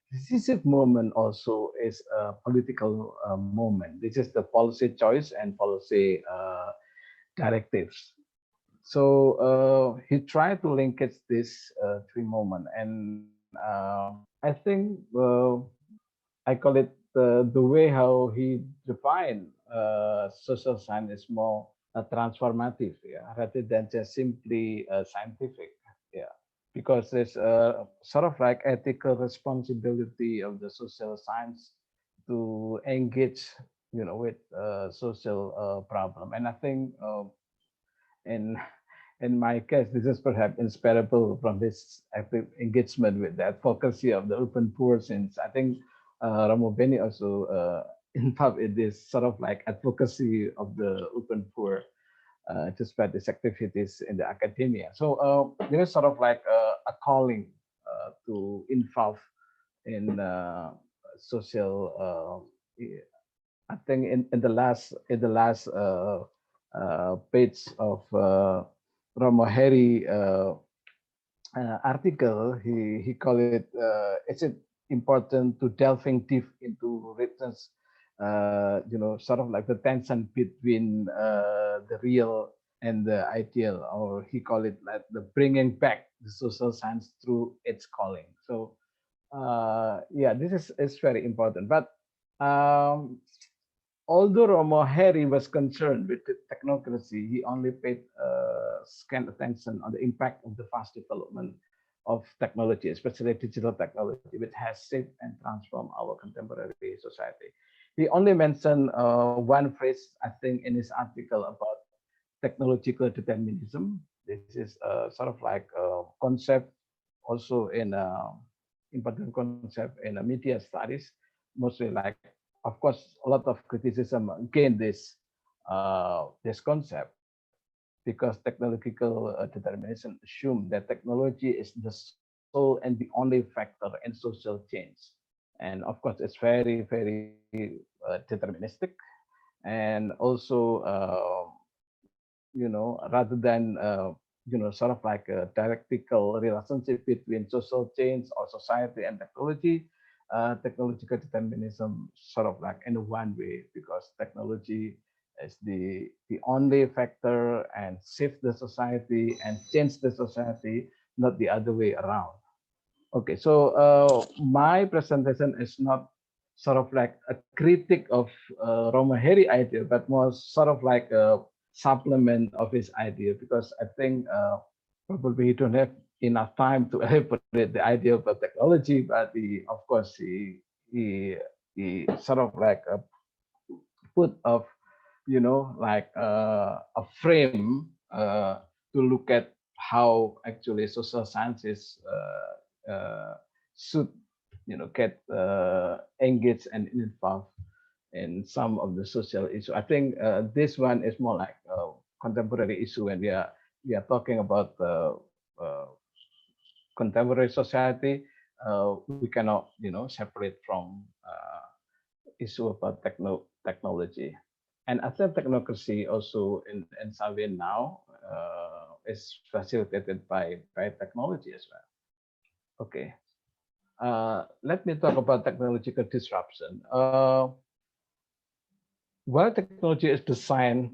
S4: decisive moment also is a political moment. This is the policy choice and policy directives. So he tried to linkage this three moments, and I think I call it the way how he defined social science is more transformative, yeah, rather than just simply scientific, yeah, because there's sort of like ethical responsibility of the social science to engage, with social problem. And I think in in my case, this is perhaps inspirable from this active engagement with the advocacy of the urban poor, since I think Romo Beni also involved in this sort of like advocacy of the urban poor to spread these activities in the academia. So there is sort of like a calling to involve in social. I think in the last page of Romo Herry article, he called it, is it important to delving deep into sort of like the tension between the real and the ideal, or he called it like the bringing back the social science through its calling. So yeah, this is very important. But although Romo Herry was concerned with the technocracy, he only paid scant attention on the impact of the fast development of technology, especially digital technology, which has shaped and transformed our contemporary society. He only mentioned one phrase, I think, in his article about technological determinism. This is sort of like a concept also in important concept in media studies, mostly like, of course, a lot of criticism against this concept, because technological determinism assume that technology is the sole and the only factor in social change. And of course, it's very, very deterministic. And also, rather than, sort of like a dialectical relationship between social change or society and technology, technological determinism sort of like in one way, because technology is the only factor and shift the society and change the society, not the other way around. Okay, so my presentation is not sort of like a critique of Roma Heri idea, but more sort of like a supplement of his idea, because I think probably he don't have enough time to elaborate the idea of the technology, but of course he sort of like put of like a frame to look at how actually social sciences should get engaged and involved in some of the social issue. I think this one is more like a contemporary issue, and we are talking about contemporary society. We cannot separate from issue about technology. And I think technocracy also in Savin now is facilitated by technology as well. Okay. Let me talk about technological disruption. While technology is designed,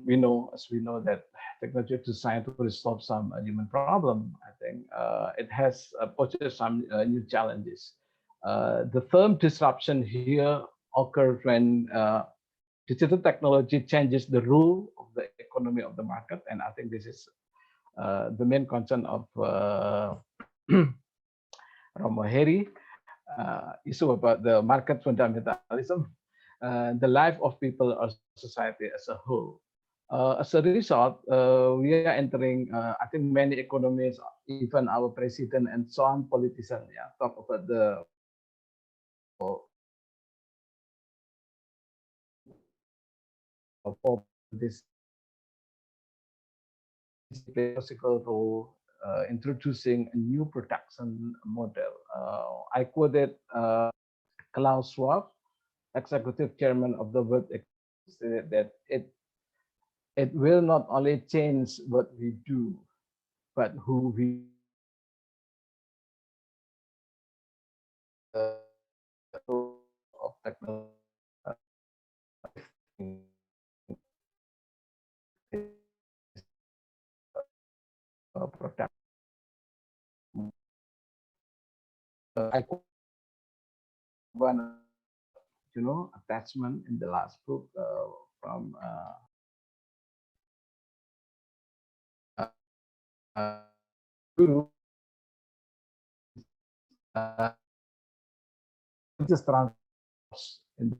S4: as we know that technology is designed to resolve some human problem, I think it has poses some new challenges. The term disruption here occurs when digital technology changes the rule of the economy of the market, and I think this is the main concern of Romo Heri, issue about the market fundamentalism, the life of people or society as a whole. As a result, we are entering, I think many economies, even our president and so on, politicians, talk about the for this classical role, introducing a new production model. I quoted Klaus Schwab, executive chairman of the World Economic Forum, that it will not only change what we do, but who we of technology product. I one attachment in the last book from Guru, just in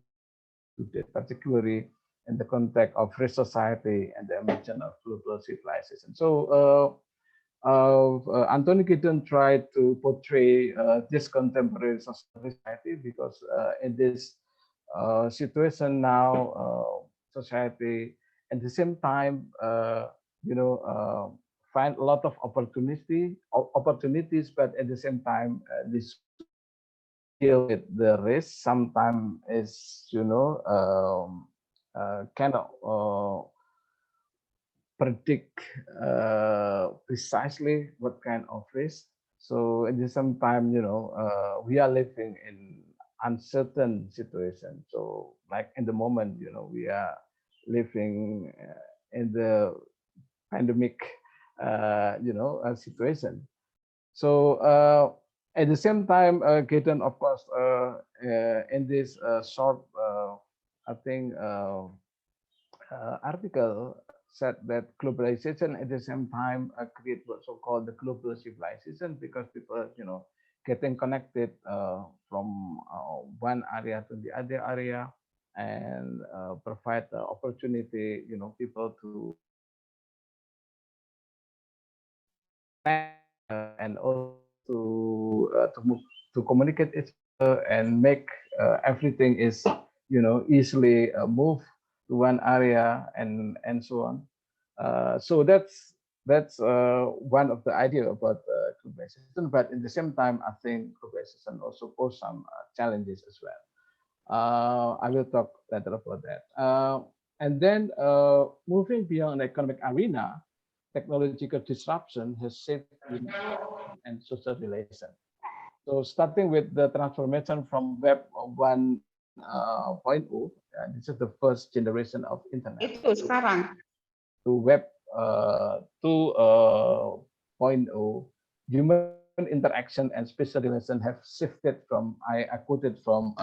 S4: particularly in the context of free society and the emergence of global civilization. So Anthony Giddens tried to portray this contemporary society, because in this situation now, society at the same time, find a lot of opportunities, but at the same time, this deal with the risk sometimes is, cannot predict precisely what kind of risk. So at the same time, we are living in uncertain situation. So like in the moment, we are living in the pandemic, situation. So at the same time, Gaten, of course, in this short, I think, article said that globalization at the same time create what so-called the global civilization, because people, getting connected from one area to the other area, and provide the opportunity, people to and also to move, to communicate each other, and make everything is easily move to one area, and so on. So that's one of the idea about globalization. But at the same time, I think globalization also pose some challenges as well. I will talk later about that. And then moving beyond the economic arena, technological disruption has shaped human and social relation. So starting with the transformation from Web 1.0, this is the first generation of internet,
S5: Itu sekarang.
S4: to Web 2.0, human interaction and spatial relation have shifted from, I quoted from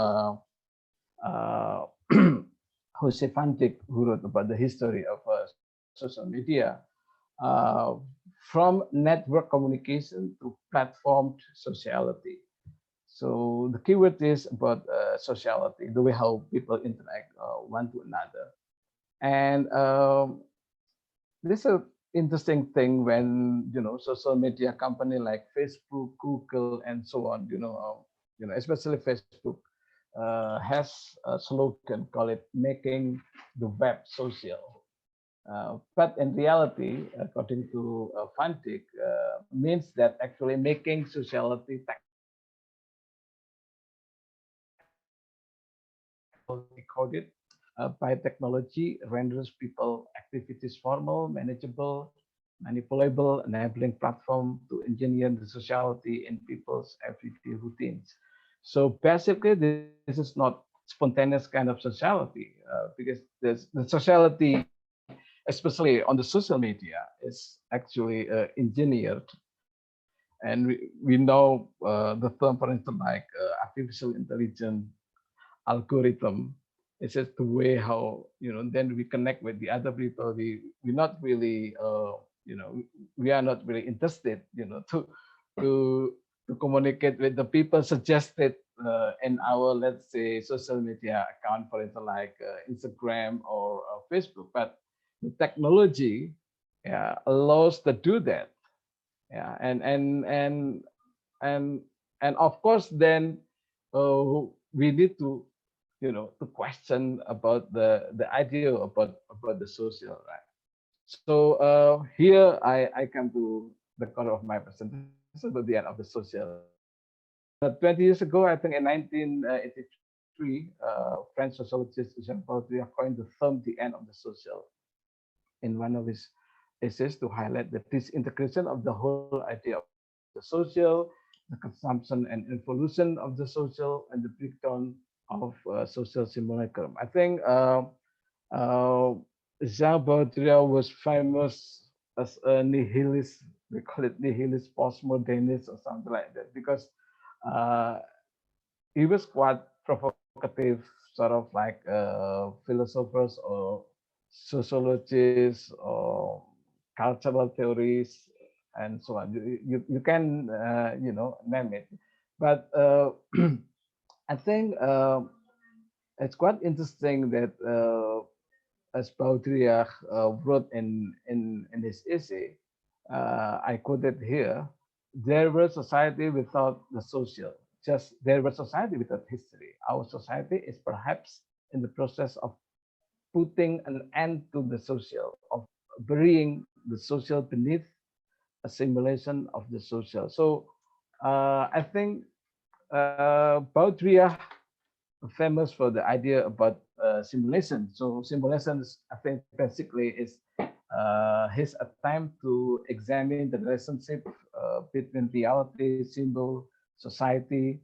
S4: Jose Van Dyck, who wrote about the history of social media, from network communication to platformed sociality. So the keyword is about sociality, the way how people interact one to another. And this is an interesting thing when, social media company like Facebook, Google, and so on, especially Facebook, has a slogan called it making the web social. But in reality, according to Van Dyck, means that actually making sociality decoded by technology renders people activities formal, manageable, manipulable, enabling platform to engineer the sociality in people's everyday routines. So basically, this is not spontaneous kind of sociality, because the sociality, especially on the social media, is actually engineered. And we know the term, for instance, like artificial intelligence algorithm. It's just the way how, then we connect with the other people. We're not really, we are not really interested, to communicate with the people suggested in our, let's say, social media account, for instance, like Instagram or Facebook. But the technology, allows to do that. Yeah, and of course, then we need to, to question about the idea about the social, right? So here I come to the core of my presentation, to the end of the social. 20 years ago, I think in 1983, French sociologist Jean-Paul Sartre coined the term "the end of the social" in one of his essays to highlight the disintegration of the whole idea of the social, the consumption and evolution of the social, and the breakdown of social simulacrum. I think Jean Baudrillard was famous as a nihilist. We call it nihilist postmodernist or something like that, because he was quite provocative, sort of like philosophers or sociologists or cultural theories and so on. You can name it, but I think it's quite interesting that as Baudrillard wrote in his essay, I quoted here, there was society without the social, just there was society without history. Our society is perhaps in the process of putting an end to the social, of burying the social beneath a simulation of the social. So I think Baudrillard famous for the idea about simulation. So simulations, I think, basically is his attempt to examine the relationship between reality, symbol, society,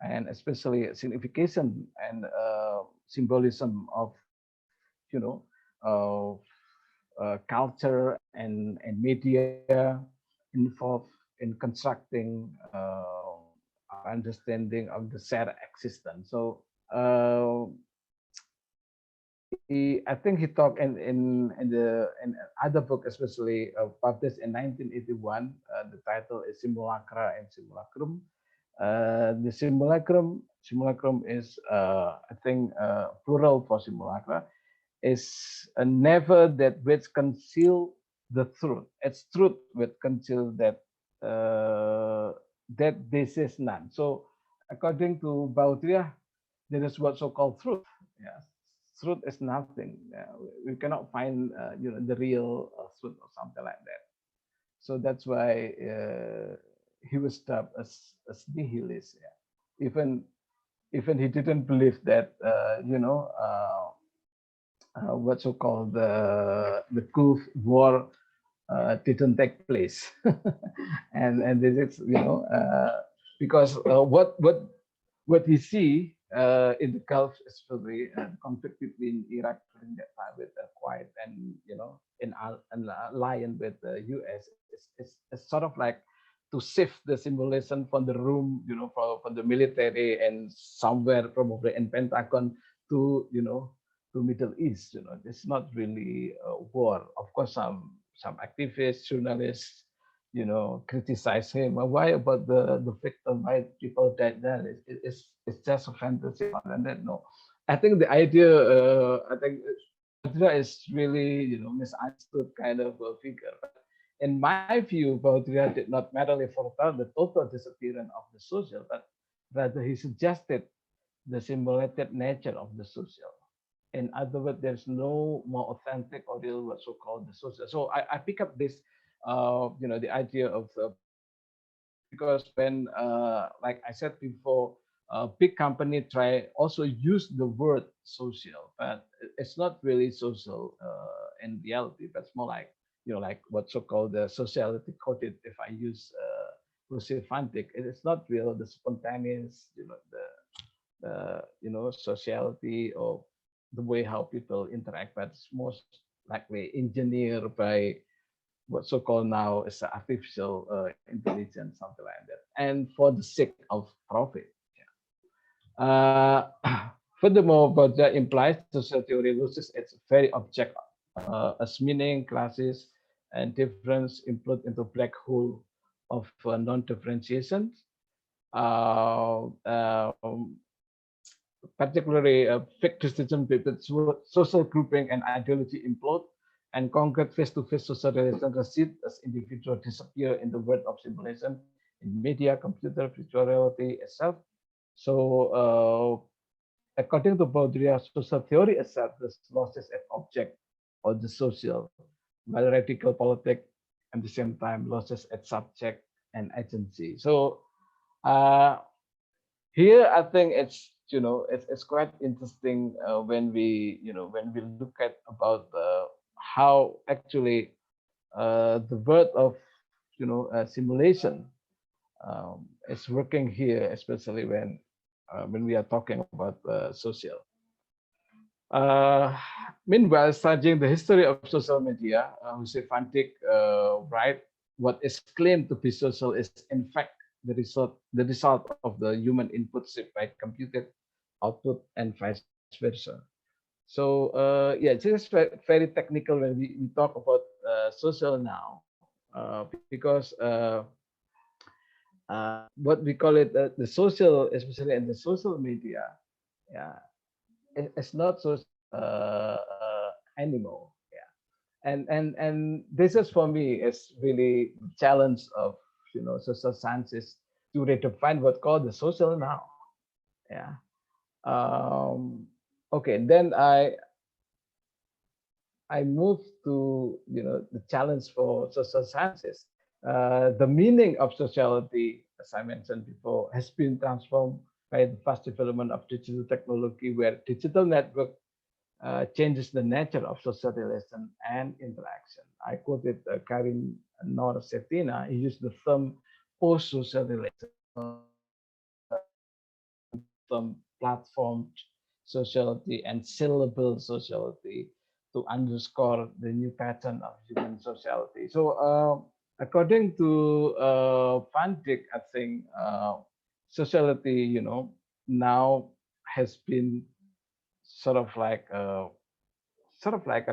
S4: and especially signification and symbolism of, culture and media involved in constructing our understanding of the shared existence. So I think he talked in other book, especially published in 1981. The title is Simulacra and Simulacrum. The simulacrum is I think plural for simulacra, is never that which conceal the truth. It's truth which conceal that that this is none. So according to Bautria, there is what so-called truth. Yeah, truth is nothing. We cannot find the real truth or something like that. So that's why he was dubbed as nihilist. Yeah. Even he didn't believe that what so called the Gulf War didn't take place, and this is because what he see in the Gulf, especially the conflict between Iraq during that time with Kuwait and in an alliance with the U.S. It's sort of like to shift the symbolism from the room, from the military and somewhere probably in Pentagon to to Middle East. It's not really a war. Of course, some activists, journalists, criticize him. Well, why about the victim? Why people died there? It's just a fantasy and that. No, I think the idea. I think Baudrillard is really misunderstood kind of a figure. But in my view, Baudrillard did not merely foretell the total disappearance of the social, but rather he suggested the simulated nature of the social. In other words, there's no more authentic or real what so-called the social. So I pick up this, the idea of because when, like I said before, big company try also use the word social, but it's not really social in reality. But it's more like like what so-called the sociality coded. If I use Lucifantic, it's not real. The spontaneous, sociality or the way how people interact, but it's most likely engineered by what so-called now is artificial intelligence, something like that, and for the sake of profit. Furthermore, but that implies social theory loses its very object as meaning, classes, and difference implode into black hole of non-differentiation. Particularly fake criticism between social grouping and ideology implode, and concrete face-to-face social relations recede as individuals disappear in the world of simulation in media, computer, virtual reality itself. So, according to Baudrillard, social theory itself loses its object or the social, while radical politics at the same time loses its subject and agency. So, here I think it's it's quite interesting when we look at about how actually the word of simulation is working here, especially when we are talking about social. Meanwhile, studying the history of social media, Jose Van Dijk write what is claimed to be social is in fact the result of the human input shaped by computed output and vice versa. So yeah, this is very technical when we talk about social now, because what we call it the social, especially in the social media, yeah, it's not so anymore. Yeah, and this is for me is really challenge of social sciences to redefine what called the social now. Yeah. Okay, then I move to the challenge for social sciences. The meaning of sociality, as I mentioned before, has been transformed by the fast development of digital technology, where digital network changes the nature of social relation and interaction. I quoted Karin Nor-Setina. He used the term post-social relation, platform sociality and syllable sociality to underscore the new pattern of human sociality. So according to Van Dijk, I think sociality, now has been sort of like a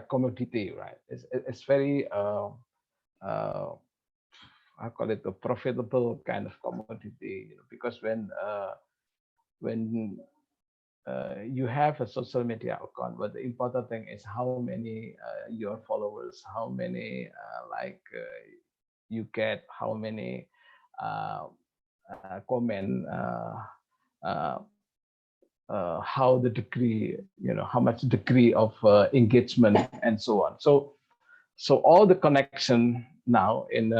S4: commodity, right? It's very I call it a profitable kind of commodity, because when you have a social media account, but the important thing is how many your followers, how many you get, how many comment, how the degree, how much degree of engagement and so on. So all the connection now in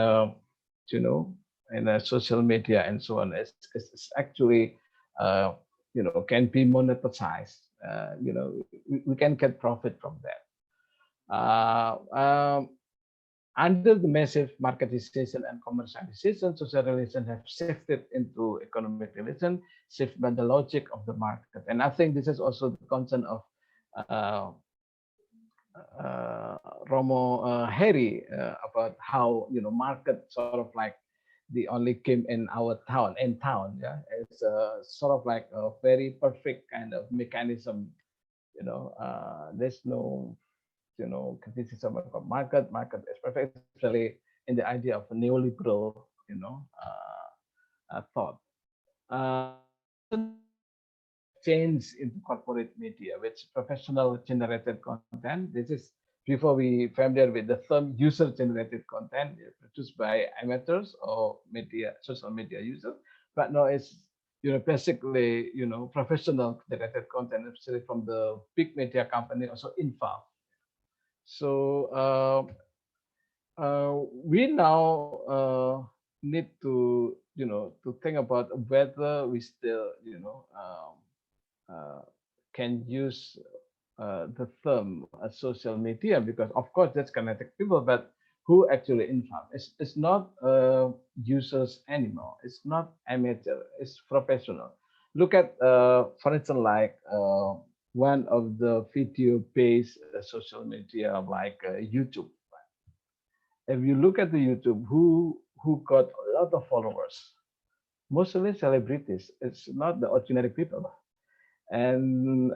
S4: in social media and so on is actually can be monetized. We can get profit from that. Under the massive marketization and commercialization, social relations have shifted into economic relations, shifted by the logic of the market. And I think this is also the concern of Herry about how market sort of like the only came in our town. Yeah, it's sort of like a very perfect kind of mechanism. There's no criticism about market. Market is perfect, especially in the idea of a neoliberal thought. Change into corporate media, which professional generated content. This is before we familiar with the term user generated content produced by amateurs or social media users, but now it's basically professional generated content, especially from the big media company also involved. So we now need to to think about whether we still can use the term social media, because of course that's connected people, but who actually involved? It's not users anymore. It's not amateur. It's professional. Look at, for instance, like one of the video-based social media like YouTube. If you look at the YouTube, who got a lot of followers? Mostly celebrities. It's not the ordinary people. And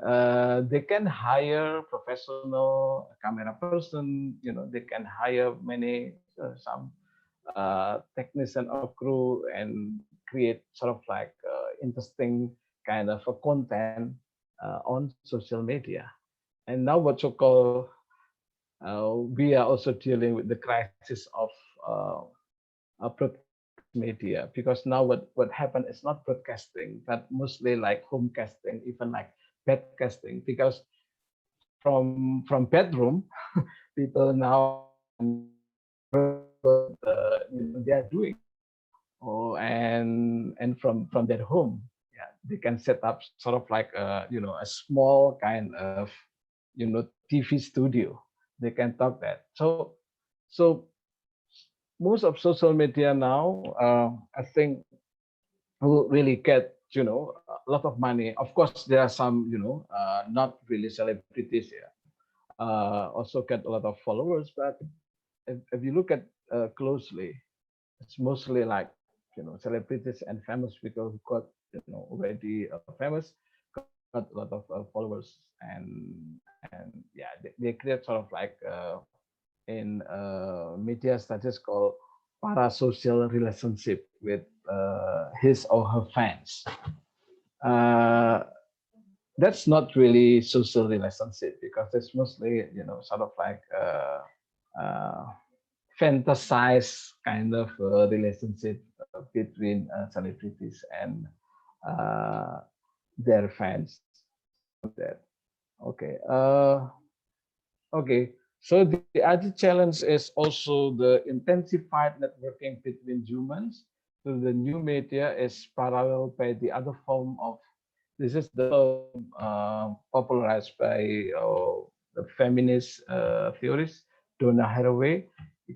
S4: they can hire professional camera person. They can hire many some technician or crew and create sort of like interesting kind of a content on social media. And now what you call we are also dealing with the crisis of media, because now what happened is not broadcasting, but mostly like homecasting, even like bedcasting, because from bedroom people now they are doing, and from their home, yeah, they can set up sort of like a small kind of TV studio. They can talk that. So most of social media now, I think, will really get a lot of money. Of course, there are some not really celebrities here, also get a lot of followers. But if you look at closely, it's mostly like celebrities and famous people who got already famous, got a lot of followers, and yeah, they create sort of like in media studies called parasocial relationship with his or her fans. That's not really social relationship, because it's mostly sort of like fantasized kind of relationship between celebrities and their fans. Okay. Okay. So the other challenge is also the intensified networking between humans. So the new media is parallel by the other form of, this is the popularized by the feminist theorist Donna Haraway. She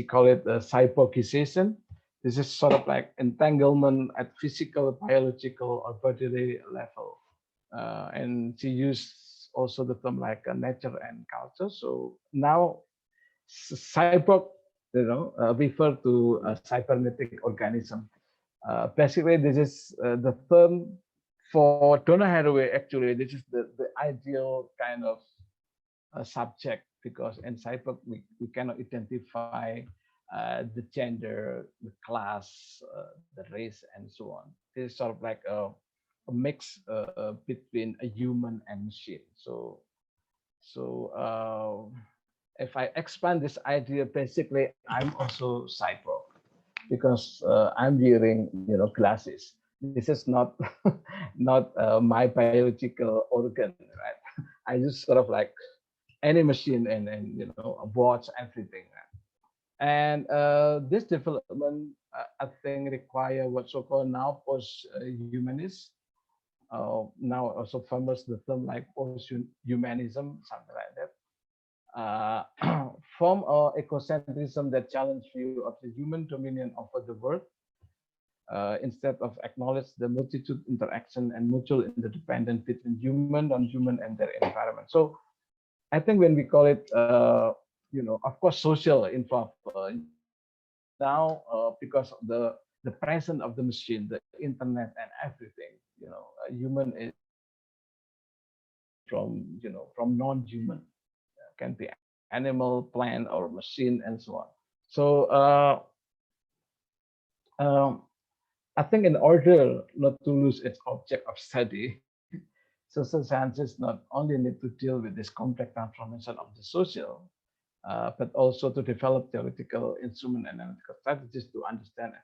S4: call it cyborgization. This is sort of like entanglement at physical, biological, or bodily level. and she used also the term like nature and culture. So now cyborg, refer to a cybernetic organism. Basically, this is the term for Donna Haraway. Actually, this is the ideal kind of subject, because in cyber we cannot identify the gender, the class, the race, and so on. This is sort of like a mix between a human and machine. So if I expand this idea, basically I'm also cyborg, because I'm wearing glasses. This is not not my biological organ, right? I just sort of like any machine and a watch, everything. And this development, I think, require what so-called now post-humanist. Now also famous the term like post-humanism, something like that. Form of ecocentrism that challenge view of the human dominion over the world, instead of acknowledge the multitude interaction and mutual interdependence between human, non-human, and their environment. So I think when we call it, of course, social involved now, because of the presence of the machine, the internet, and everything, a human is from non-human, can be animal, plant, or machine, and so on. So I think in order not to lose its object of study, social sciences not only need to deal with this complex transformation of the social, but also to develop theoretical instrument and analytical strategies to understand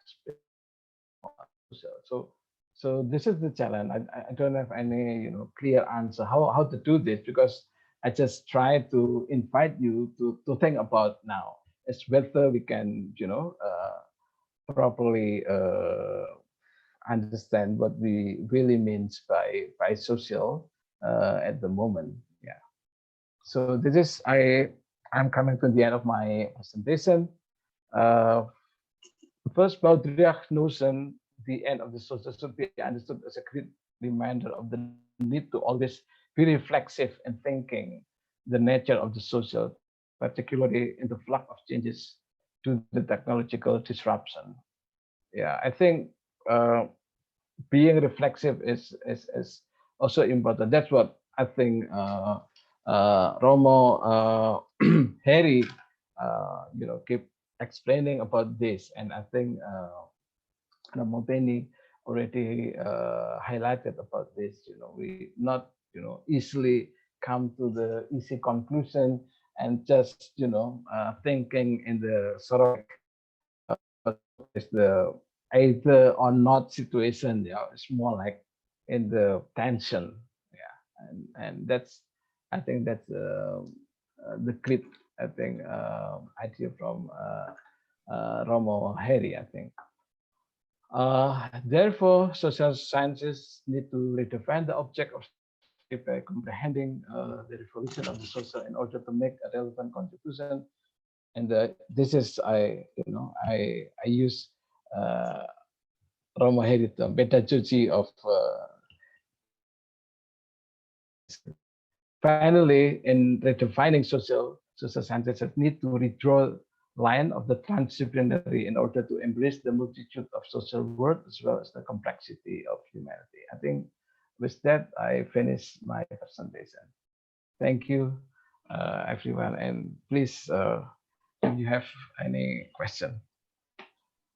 S4: social. So this is the challenge. I don't have any clear answer how to do this, because I just try to invite you to think about now is whether we can properly understand what we really means by social at the moment. Yeah. So this is I'm coming to the end of my presentation. First, Baudrillard's notion, the end of the social, should be understood as a great reminder of the need to always be reflexive in thinking the nature of the social, particularly in the flood of changes to the technological disruption. Yeah, I think being reflexive is also important. That's what I think Romo Herry keep explaining about this, and I think Mopeni already highlighted about this. We not easily come to the easy conclusion and just thinking in the sort of the either or not situation. It's more like in the tension. Yeah, and that's, I think that's the great, I think, idea from Romo Herry, I think. Therefore, social sciences need to redefine the object of study by comprehending the revolution of the social in order to make a relevant contribution. And this is I use Romo Herry term, pedagogy of. Finally, in redefining social sciences need to redraw line of the transdisciplinary in order to embrace the multitude of social world as well as the complexity of humanity. I think with that, I finish my presentation. Thank you, everyone. And please, if you have any question.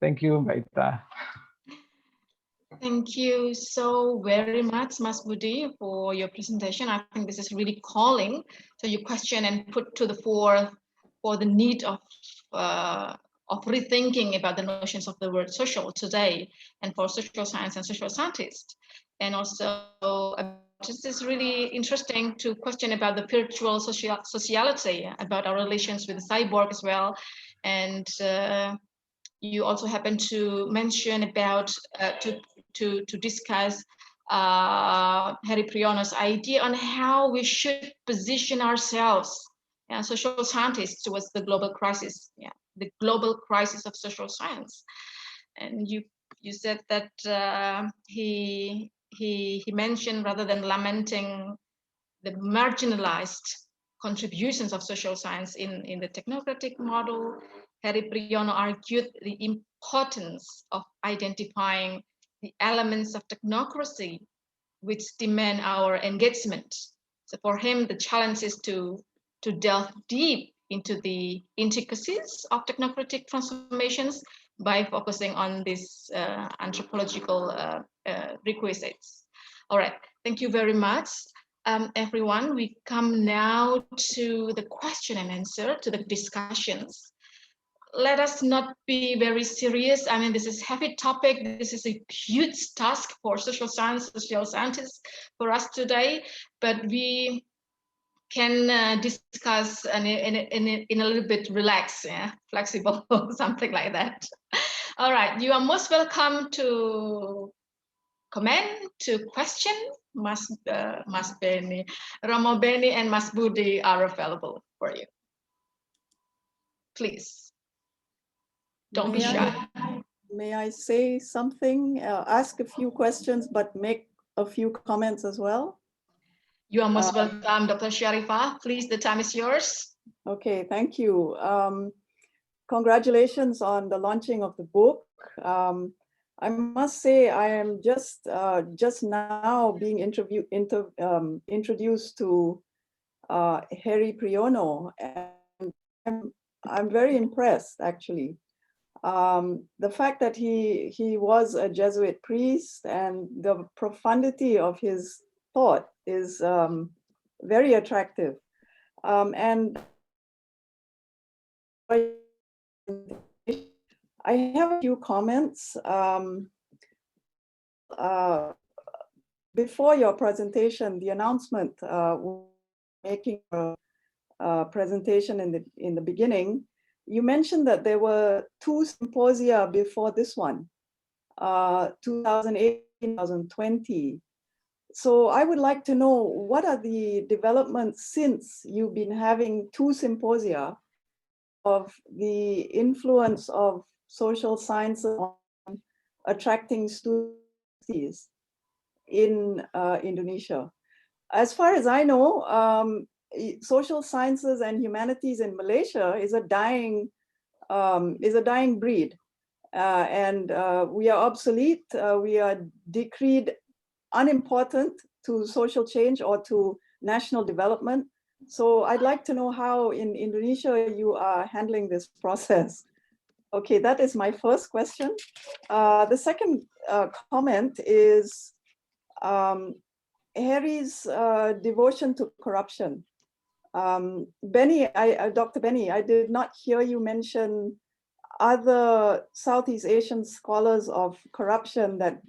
S4: Thank you, Mbak Ita.
S1: Thank you so very much, Mas Budi, for your presentation. I think this is really calling. So you question and put to the fore for the need of rethinking about the notions of the word social today, and for social science and social scientists. And also, this is really interesting to question about the virtual sociality, about our relations with the cyborg as well. And you also happen to mention about to discuss Herry Priyono's idea on how we should position ourselves as social scientists towards the global crisis, the global crisis of social science. And you said that he he mentioned, rather than lamenting the marginalized contributions of social science in the technocratic model, Herry Priyono argued the importance of identifying the elements of technocracy which demand our engagement. So for him, the challenge is to delve deep into the intricacies of technocratic transformations by focusing on these anthropological requisites. All right, thank you very much. Everyone, we come now to the question and answer, to the discussions. Let us not be very serious. I mean, this is a heavy topic. This is a huge task for social scientists for us today, but we can discuss in a little bit relaxed, flexible, something like that. All right, you are most welcome to comment, to question. Mas Benny, Romo Benny, and Mas Budi are available for you. Please, don't be shy.
S5: May I say something? Ask a few questions, but make a few comments as well.
S1: You are most welcome, Dr. Sharifah. Please, the time is yours.
S5: Okay, thank you. Congratulations on the launching of the book. I must say I am just now being introduced to Herry Priyono, and I'm very impressed actually. The fact that he was a Jesuit priest and the profundity of his thought is very attractive. And I have a few comments. Before your presentation, the announcement making a presentation in the beginning, you mentioned that there were 2 symposia before this one, 2018, 2020. So I would like to know, what are the developments since you've been having 2 symposia of the influence of social sciences on attracting students in Indonesia? As far as I know, social sciences and humanities in Malaysia is a dying breed, and we are obsolete. We are decreed unimportant to social change or to national development. So I'd like to know how in Indonesia you are handling this process. Okay, that is my first question. The second comment is Herry's devotion to corruption. Benny, Dr. Benny, I did not hear you mention other Southeast Asian scholars of corruption that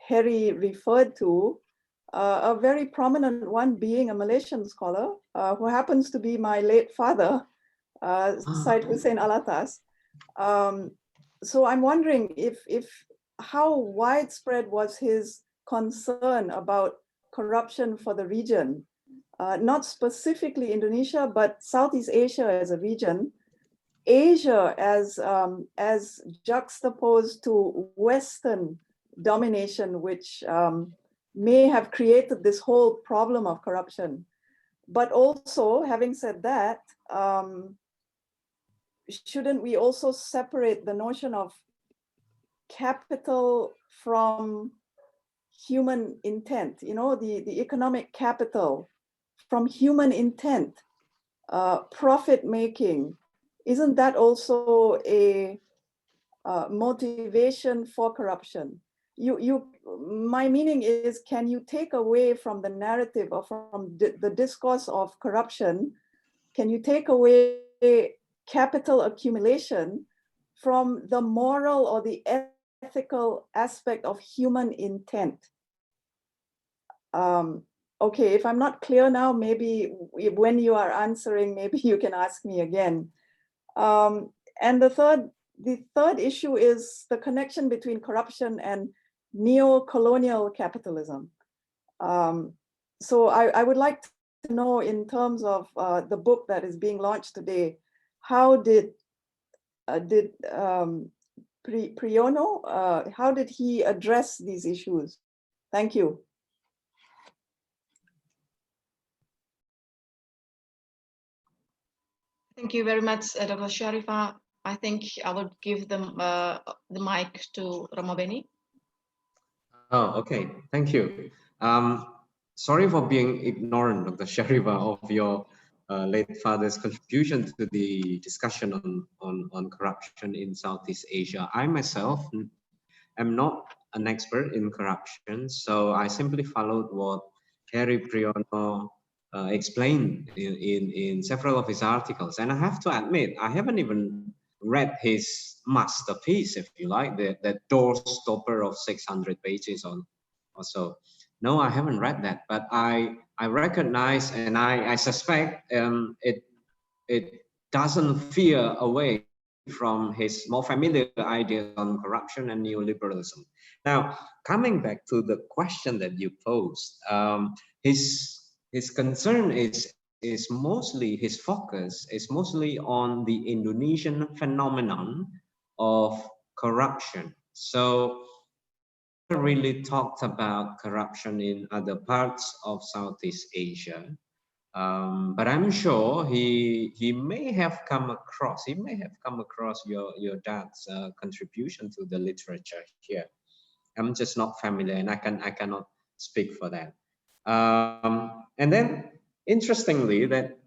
S5: Herry referred to, a very prominent one being a Malaysian scholar who happens to be my late father, Syed Hussein Alatas. So I'm wondering how widespread was his concern about corruption for the region, not specifically Indonesia, but Southeast Asia as a region, Asia as juxtaposed to Western domination, which may have created this whole problem of corruption. But also, having said that, shouldn't we also separate the notion of capital from human intent? You know, the economic capital from human intent, profit making. Isn't that also a motivation for corruption? My meaning is, can you take away from the narrative or from the discourse of corruption, can you take away capital accumulation from the moral or the ethical aspect of human intent? Okay, if I'm not clear now, maybe when you are answering, maybe you can ask me again. And the third issue is the connection between corruption and neo-colonial capitalism. So I would like to know, in terms of the book that is being launched today, how did Priyono, how did he address these issues? Thank you.
S1: Thank you very much, Dr. Sharifah. I think I would give them the mic to Ramabeni.
S3: Oh, okay. Thank you. Sorry for being ignorant, Dr. Sharifah, of your late father's contribution to the discussion on corruption in Southeast Asia. I myself am not an expert in corruption, so I simply followed what Herry Priyono explained in several of his articles. And I have to admit, I haven't even read his masterpiece, if you like, the doorstopper of 600 pages or so. No, I haven't read that, but I recognize and I suspect it doesn't veer away from his more familiar ideas on corruption and neoliberalism. Now, coming back to the question that you posed, his concern is mostly, his focus is mostly on the Indonesian phenomenon of corruption. So really talked about corruption in other parts of Southeast Asia. But I'm sure he may have come across your dad's contribution to the literature here. I'm just not familiar, and I cannot speak for that. And then interestingly, that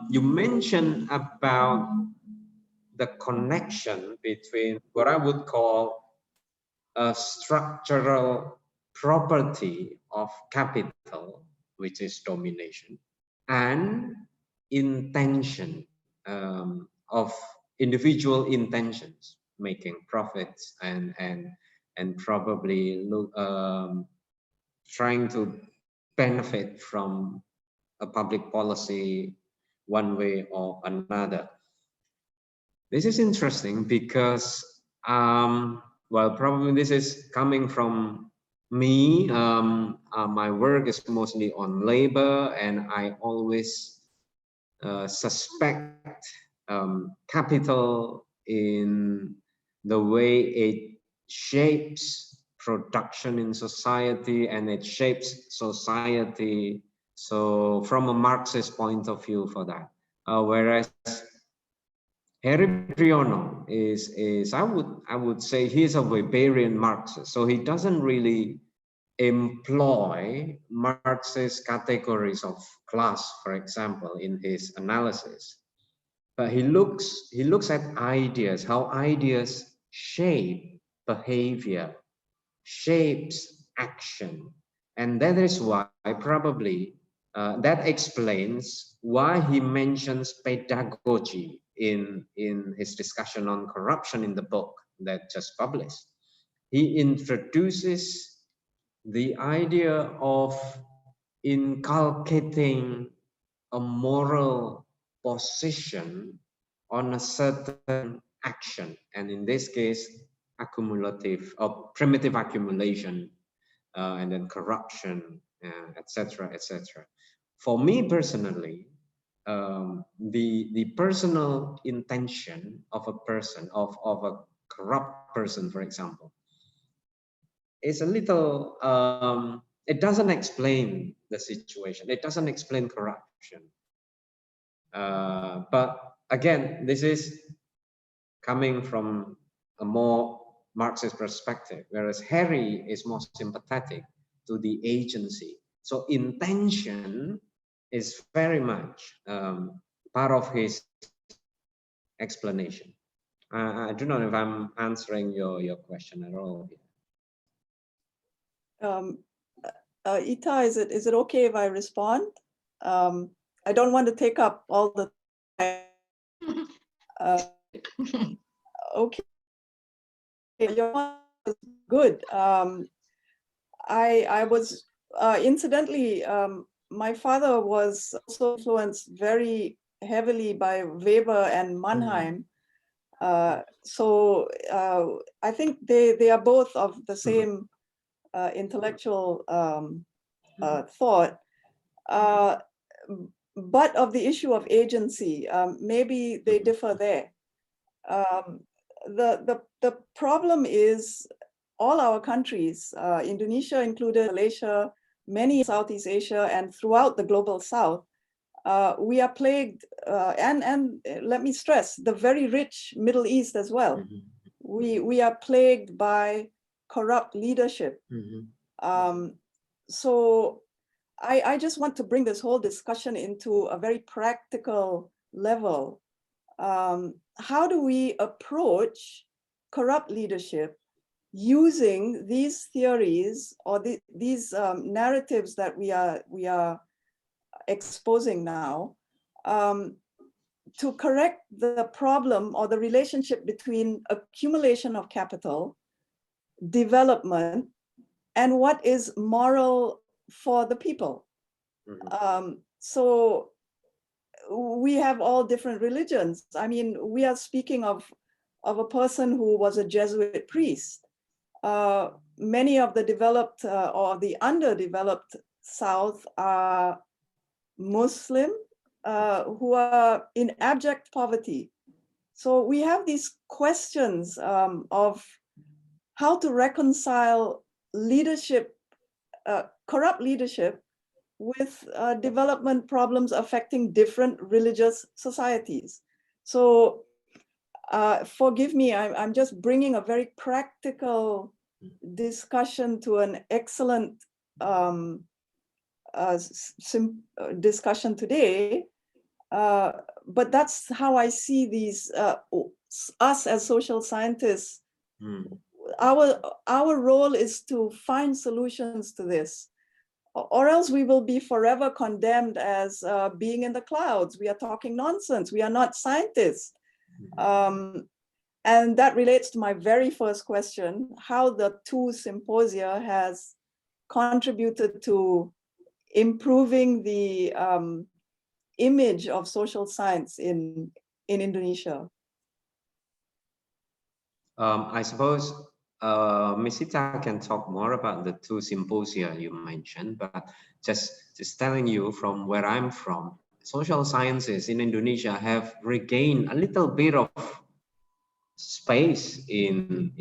S3: you mentioned about the connection between what I would call a structural property of capital, which is domination, and intention of individual intentions, making profits and probably trying to benefit from a public policy one way or another. This is interesting because well, probably this is coming from me. My work is mostly on labor, and I always suspect capital in the way it shapes production in society, and it shapes society. So from a Marxist point of view for that, whereas Herry Priyono is I would say he's a Weberian Marxist, so he doesn't really employ Marxist categories of class, for example, in his analysis. But he looks at ideas, how ideas shape behavior, shapes action, and that is why probably that explains why he mentions pedagogy in his discussion on corruption in the book that just published. He introduces the idea of inculcating a moral position on a certain action, and in this case, accumulative or primitive accumulation, and then corruption, etc., etc. For me personally, the personal intention of a person, of a corrupt person, for example, is a little, it doesn't explain the situation. It doesn't explain corruption. But again, this is coming from a more Marxist perspective, whereas Herry is more sympathetic to the agency. So intention is very much part of his explanation. I don't know if I'm answering your question at all.
S5: Ita, is it okay if I respond? I don't want to take up all the time. Okay, your was good. I was incidentally, my father was also influenced very heavily by Weber and Mannheim. So I think they are both of the same intellectual thought, but of the issue of agency, maybe they differ there. the problem is all our countries, Indonesia included, Malaysia, many Southeast Asia, and throughout the global South, we are plagued, and let me stress, the very rich Middle East as well.
S3: Mm-hmm.
S5: We are plagued by corrupt leadership.
S3: Mm-hmm.
S5: So I just want to bring this whole discussion into a very practical level. How do we approach corrupt leadership using these theories or these narratives that we are exposing now, to correct the problem or the relationship between accumulation of capital, development, and what is moral for the people? So we have all different religions. I mean, we are speaking of a person who was a Jesuit priest. Many of the developed or the underdeveloped South are Muslim who are in abject poverty. So we have these questions of how to reconcile leadership, corrupt leadership, with development problems affecting different religious societies. So forgive me, I'm just bringing a very practical discussion to an excellent discussion today. But that's how I see these, us as social scientists. Our role is to find solutions to this, or else we will be forever condemned as being in the clouds. We are talking nonsense. We are not scientists. And that relates to my very first question, how the two symposia has contributed to improving the image of social science in Indonesia.
S3: I suppose Ms. Ita can talk more about the two symposia you mentioned, but just telling you from where I'm from, social sciences in Indonesia have regained a little bit of space in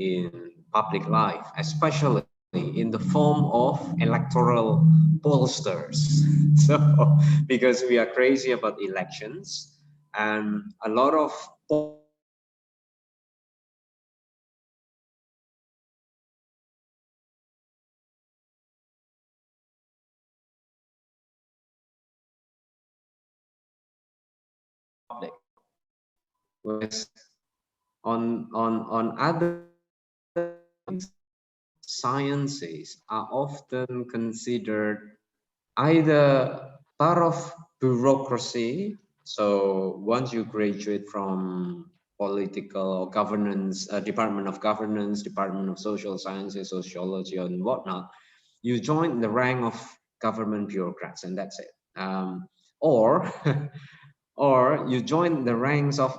S3: public life, especially in the form of electoral pollsters. So, because we are crazy about elections, and a lot of public, whereas on other sciences are often considered either part of bureaucracy. So once you graduate from political or governance, Department of Governance, Department of Social Sciences, Sociology, and whatnot, you join the rank of government bureaucrats, and that's it. Or or you join the ranks of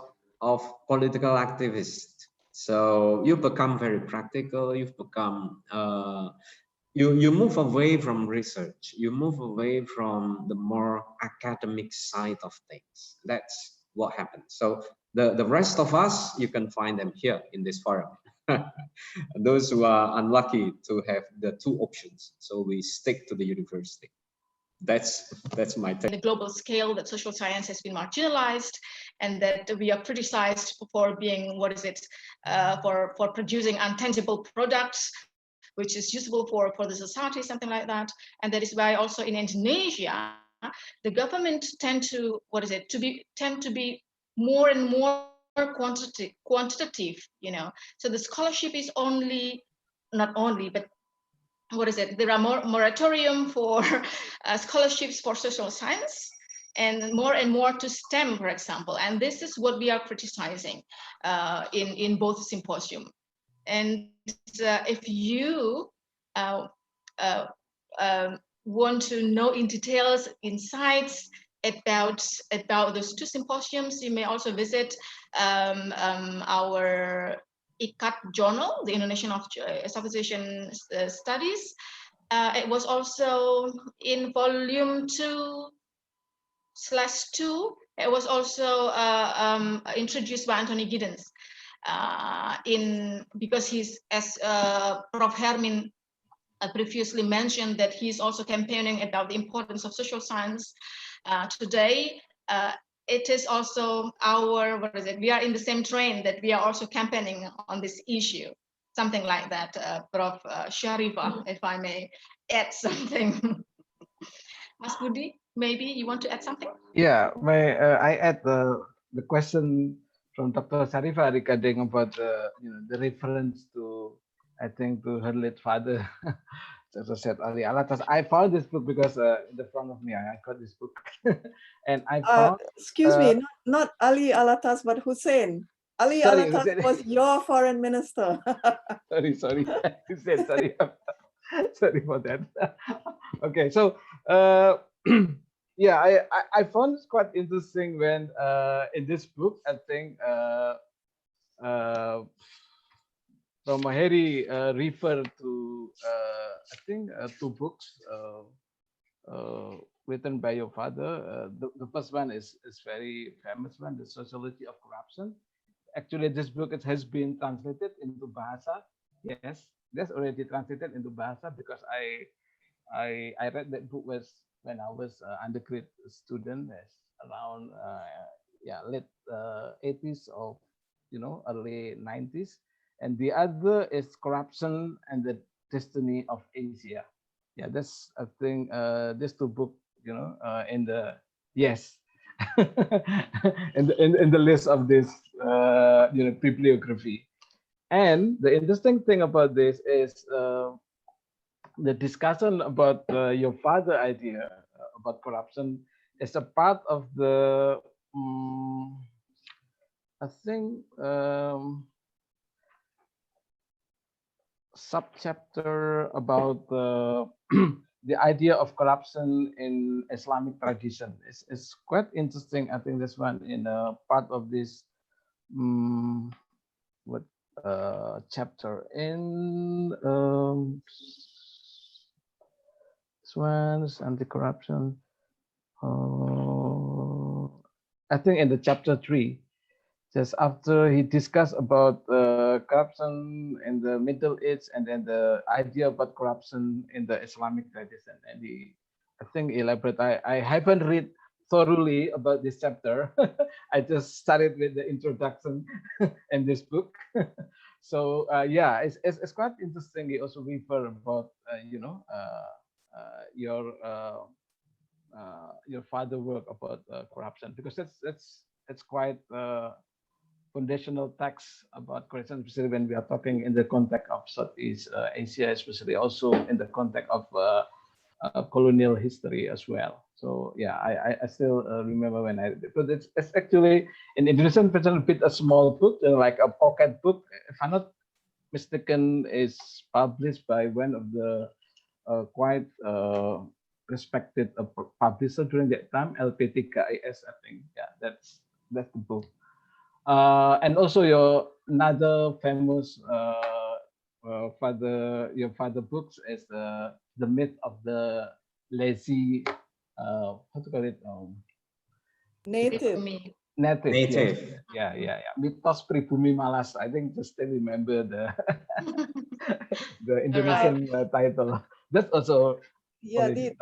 S3: political activists. So you become very practical. You've become you move away from research. You move away from the more academic side of things. That's what happens. So the rest of us, you can find them here in this forum. Those who are unlucky to have the two options. So we stick to the university. That's my take.
S1: The global scale that social science has been marginalized, and that we are criticized for being, for producing untangible products, which is useful for the society, something like that. And that is why also in Indonesia, the government tend to be more and more quantitative, you know. So the scholarship is not only, but there are more moratorium for scholarships for social science, and more to STEM, for example. And this is what we are criticizing in both symposium. And if you want to know in details, insights about those two symposiums, you may also visit our ICAT journal, the Indonesian Association Studies. It was also in volume 2/2. It was also introduced by Anthony Giddens. because he's, as Prof. Hermin previously mentioned, that he's also campaigning about the importance of social science today. It is also our, we are in the same train that we are also campaigning on this issue, something like that. Prof. Sharifah, if I may add something. Mas Budi, maybe you want to add something?
S4: Yeah, I add the question from Dr. Sharifah regarding about the reference to, I think, to her late father, as I said, Ali Alatas. I found this book because in the front of me, I got this book, and I found.
S5: Excuse me, not Ali Alatas, but Hussein. Ali Alatas
S4: Hussein
S5: was your foreign minister.
S4: sorry, Hussein, sorry, sorry for that. Okay, so yeah, I found it quite interesting when in this book, I think from Herry referred to I think two books written by your father. The first one is very famous one, The Sociology of Corruption. Actually, this book, it has been translated into Bahasa. Yes, that's already translated into Bahasa because I read that book when I was undergraduate student, around late 80s or early 90s. And the other is Corruption and the Destiny of Asia. Yeah, that's, I think, these two books, in the in the list of this bibliography. And the interesting thing about this is the discussion about your father idea about corruption is a part of the I think subchapter about the idea of corruption in Islamic tradition. It's quite interesting. I think this one in a part of this chapter in this one is anti-corruption. I think in the chapter 3, just after he discussed about corruption in the Middle East and then the idea about corruption in the Islamic tradition, and I think elaborate. I haven't read thoroughly about this chapter. I just started with the introduction in this book. So yeah, it's quite interesting. He also refer about your father work about corruption, because that's quite foundational text about corruption, especially when we are talking in the context of Southeast Asia, especially also in the context of colonial history as well. So yeah, I still remember when but it's actually in Indonesian version a bit a small book, like a pocket book. If I'm not mistaken, is published by one of the quite respected publisher during that time, LP3IS, I think. Yeah, that's the book. And also another famous your father books is the myth of the lazy how to call it
S5: Native.
S4: Yes. Yeah. Mitos Pribumi Malas. I think just still remember the the Indonesian title. That's also
S5: the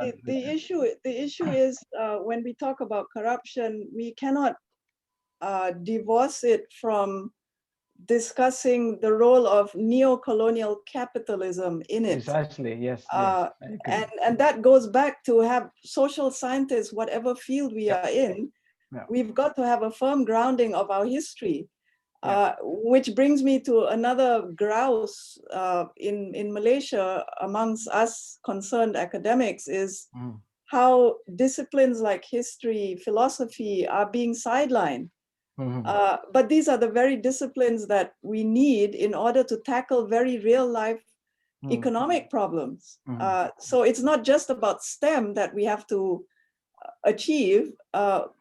S5: issue is when we talk about corruption, we cannot divorce it from discussing the role of neo-colonial capitalism in it.
S4: Precisely, yes.
S5: And that goes back to have social scientists, whatever field we are in, we've got to have a firm grounding of our history, which brings me to another grouse in Malaysia amongst us concerned academics is how disciplines like history, philosophy are being sidelined. But these are the very disciplines that we need in order to tackle very real life economic problems. So it's not just about STEM that we have to achieve.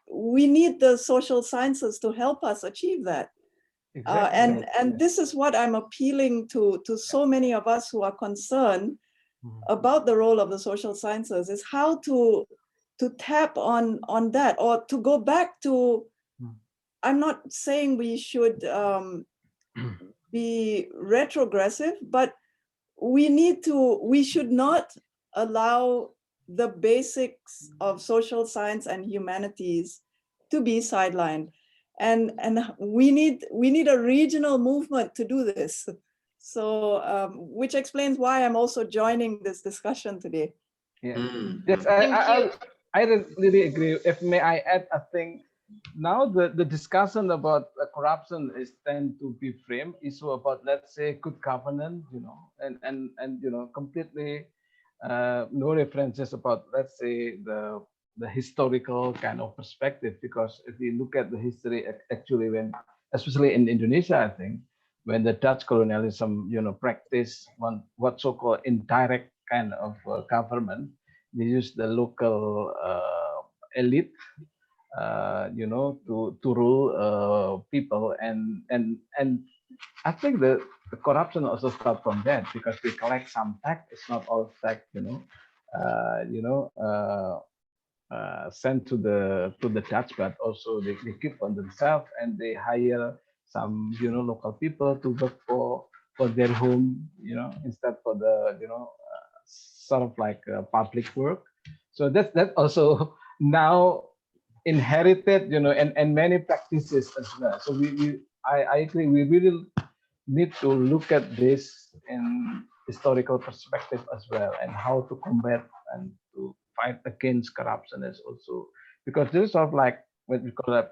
S5: We need the social sciences to help us achieve that. Exactly. And this is what I'm appealing to so many of us who are concerned about the role of the social sciences, is how to tap on that, or to go back to, I'm not saying we should be retrogressive, but we should not allow the basics of social science and humanities to be sidelined. And we need a regional movement to do this. So which explains why I'm also joining this discussion today.
S4: Yeah.
S3: Mm.
S4: Yes, I really agree. If may I add, I think now the discussion about corruption is tend to be framed issue about, let's say, good governance, and completely no references about, let's say, the historical kind of perspective. Because if you look at the history, actually, when especially in Indonesia, I think when the Dutch colonialism, practiced what so-called indirect kind of government, they use the local elite, to rule people, and I think the corruption also starts from that, because they collect some tax. It's not all tax, sent to the Dutch, but also they keep on themselves, and they hire some local people to work for their home, instead for the sort of like public work. So that also now inherited, and many practices as well. So I agree, we really need to look at this in historical perspective as well, and how to combat and to fight against corruption is also, because this is sort of like what we call it.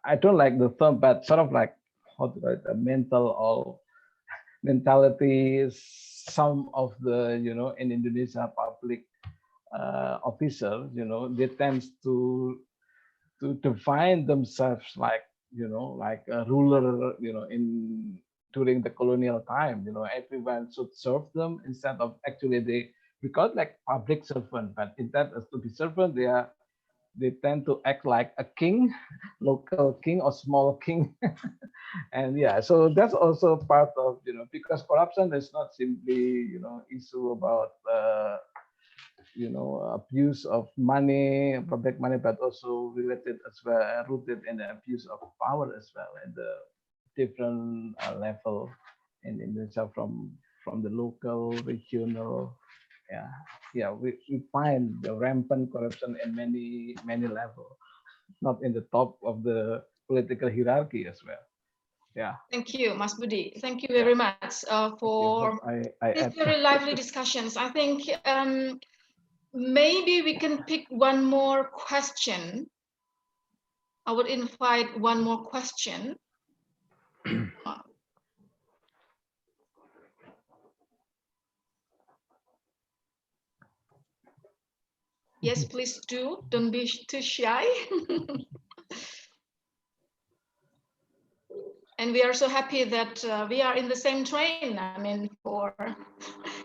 S4: I don't like the term, but sort of like how to write a mental or mentality. Some of the in Indonesia public officers, they tend to define themselves like like a ruler, in during the colonial time. Everyone should serve them, instead of actually we call it like public servant, but instead of to be servant, they tend to act like a king, local king or small king. And yeah, so that's also part of, because corruption is not simply issue about abuse of money, public money, but also related as well, rooted in the abuse of power as well, at the different level in Indonesia, from the local, regional. We find the rampant corruption in many levels, not in the top of the political hierarchy as well. Yeah.
S1: Thank you, Mas Budi. Thank you very much for these very lively discussions. I think maybe we can pick one more question. I would invite one more question. Yes, please do. Don't be too shy. And we are so happy that we are in the same train, I mean, for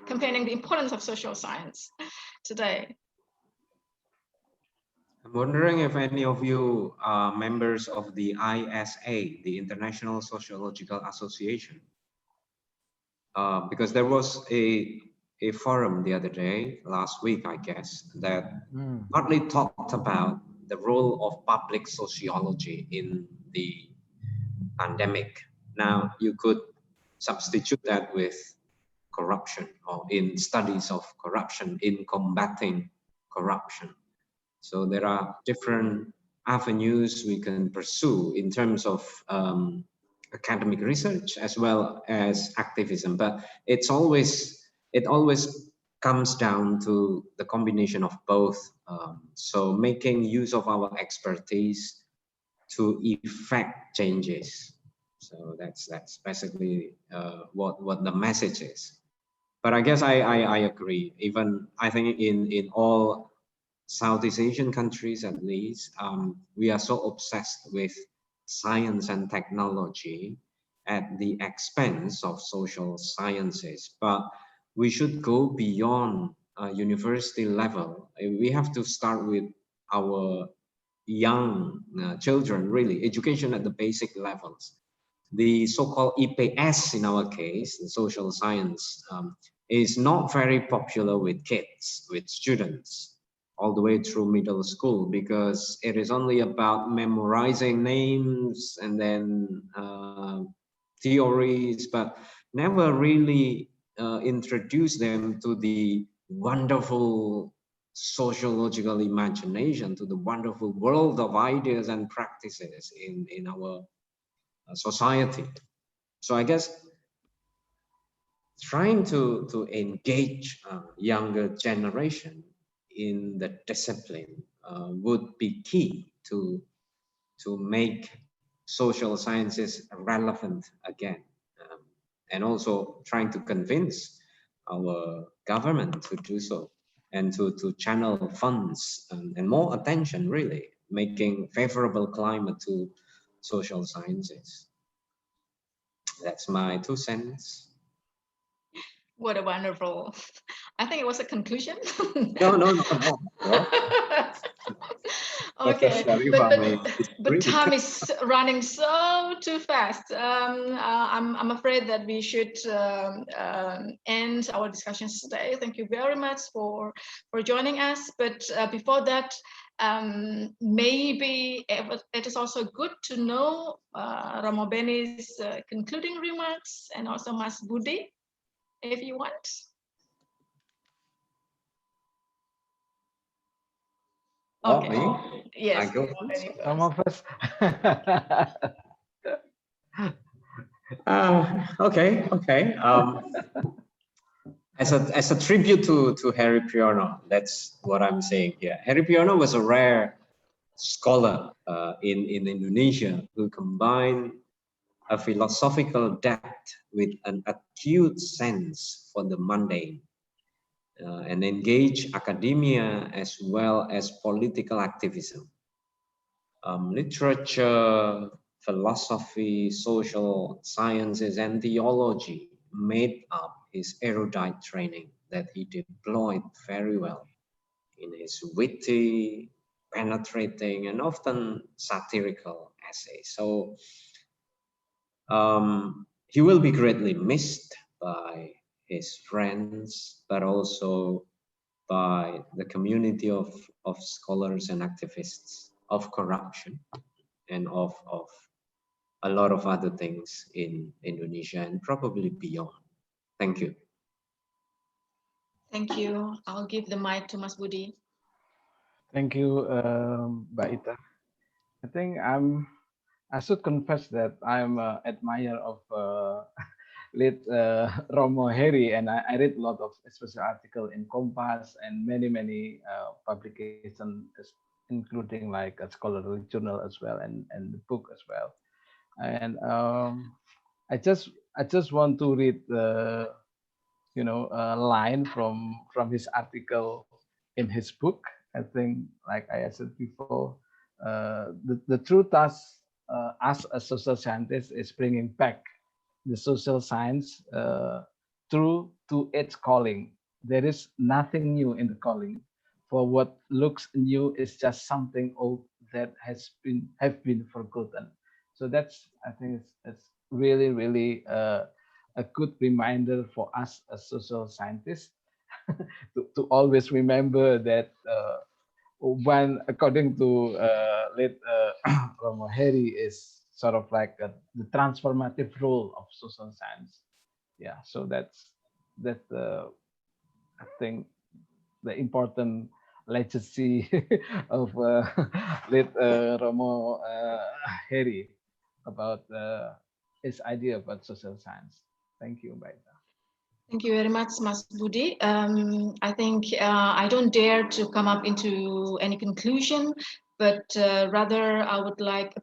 S1: campaigning the importance of social science today.
S3: I'm wondering if any of you are members of the ISA, the International Sociological Association, because there was a forum the other day, last week, I guess, that partly talked about the role of public sociology in the pandemic. Now, you could substitute that with corruption, or in studies of corruption, in combating corruption. So there are different avenues we can pursue in terms of academic research as well as activism, but it always comes down to the combination of both. So making use of our expertise to effect changes. So that's basically what the message is. But I guess I agree. Even I think in all Southeast Asian countries, at least, we are so obsessed with science and technology at the expense of social sciences. But we should go beyond university level. We have to start with our young children, really, education at the basic levels. The so-called IPS in our case, the social science, is not very popular with kids, with students, all the way through middle school, because it is only about memorizing names and then theories, but never really introduced them to the wonderful sociological imagination, to the wonderful world of ideas and practices in our society. So I guess trying to engage younger generation in the discipline would be key to make social sciences relevant again, and also trying to convince our government to do so, and to channel funds and more attention, really making favorable climate to social sciences. That's my 2 cents.
S1: What a wonderful, I think it was a conclusion.
S3: No.
S1: Okay, but time is running so too fast. I'm afraid that we should end our discussions today. Thank you very much for joining us. But before that, maybe it is also good to know Romo Beni's concluding remarks, and also Mas Budi, if you want. Okay.
S3: Me?
S1: Yes.
S4: Some of us.
S3: Okay. As a tribute to Herry Priyono, that's what I'm saying here. Herry Priyono was a rare scholar in Indonesia who combined a philosophical depth with an acute sense for the mundane, and engage academia as well as political activism. Literature, philosophy, social sciences, and theology made up his erudite training that he deployed very well in his witty, penetrating, and often satirical essays. So he will be greatly missed by his friends, but also by the community of scholars and activists of corruption and of a lot of other things in Indonesia and probably beyond. Thank you.
S1: Thank you. I'll give the mic to Mas Budi.
S4: Thank you, Mbak Ita. I think I should confess that I'm an admirer of late Romo Herry, and I read a lot of special article in Kompas and many publications, including like a scholarly journal as well, and the book as well. And I just want to read a line from his article in his book. I think, like I said before, the true task as a social scientist is bringing back the social science through to its calling. There is nothing new in the calling. For what looks new is just something old that have been forgotten. So that's, I think it's really a good reminder for us as social scientists to always remember that when, according to late Romo Herry, is sort of like the transformative role of social science. Yeah, so that's I think the important legacy of late Romo Herry about his idea about social science. Thank you, Mbak Ita.
S1: Thank you very much, Mas Budi. I think I don't dare to come up into any conclusion, but rather I would like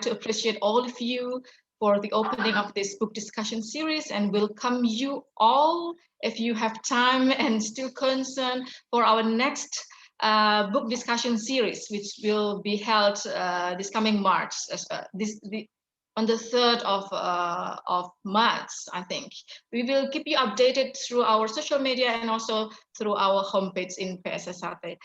S1: to appreciate all of you for the opening of this book discussion series, and welcome you all, if you have time and still concerned, for our next book discussion series, which will be held this coming March, on the 3rd of March, I think. We will keep you updated through our social media and also through our homepage in PSSAT.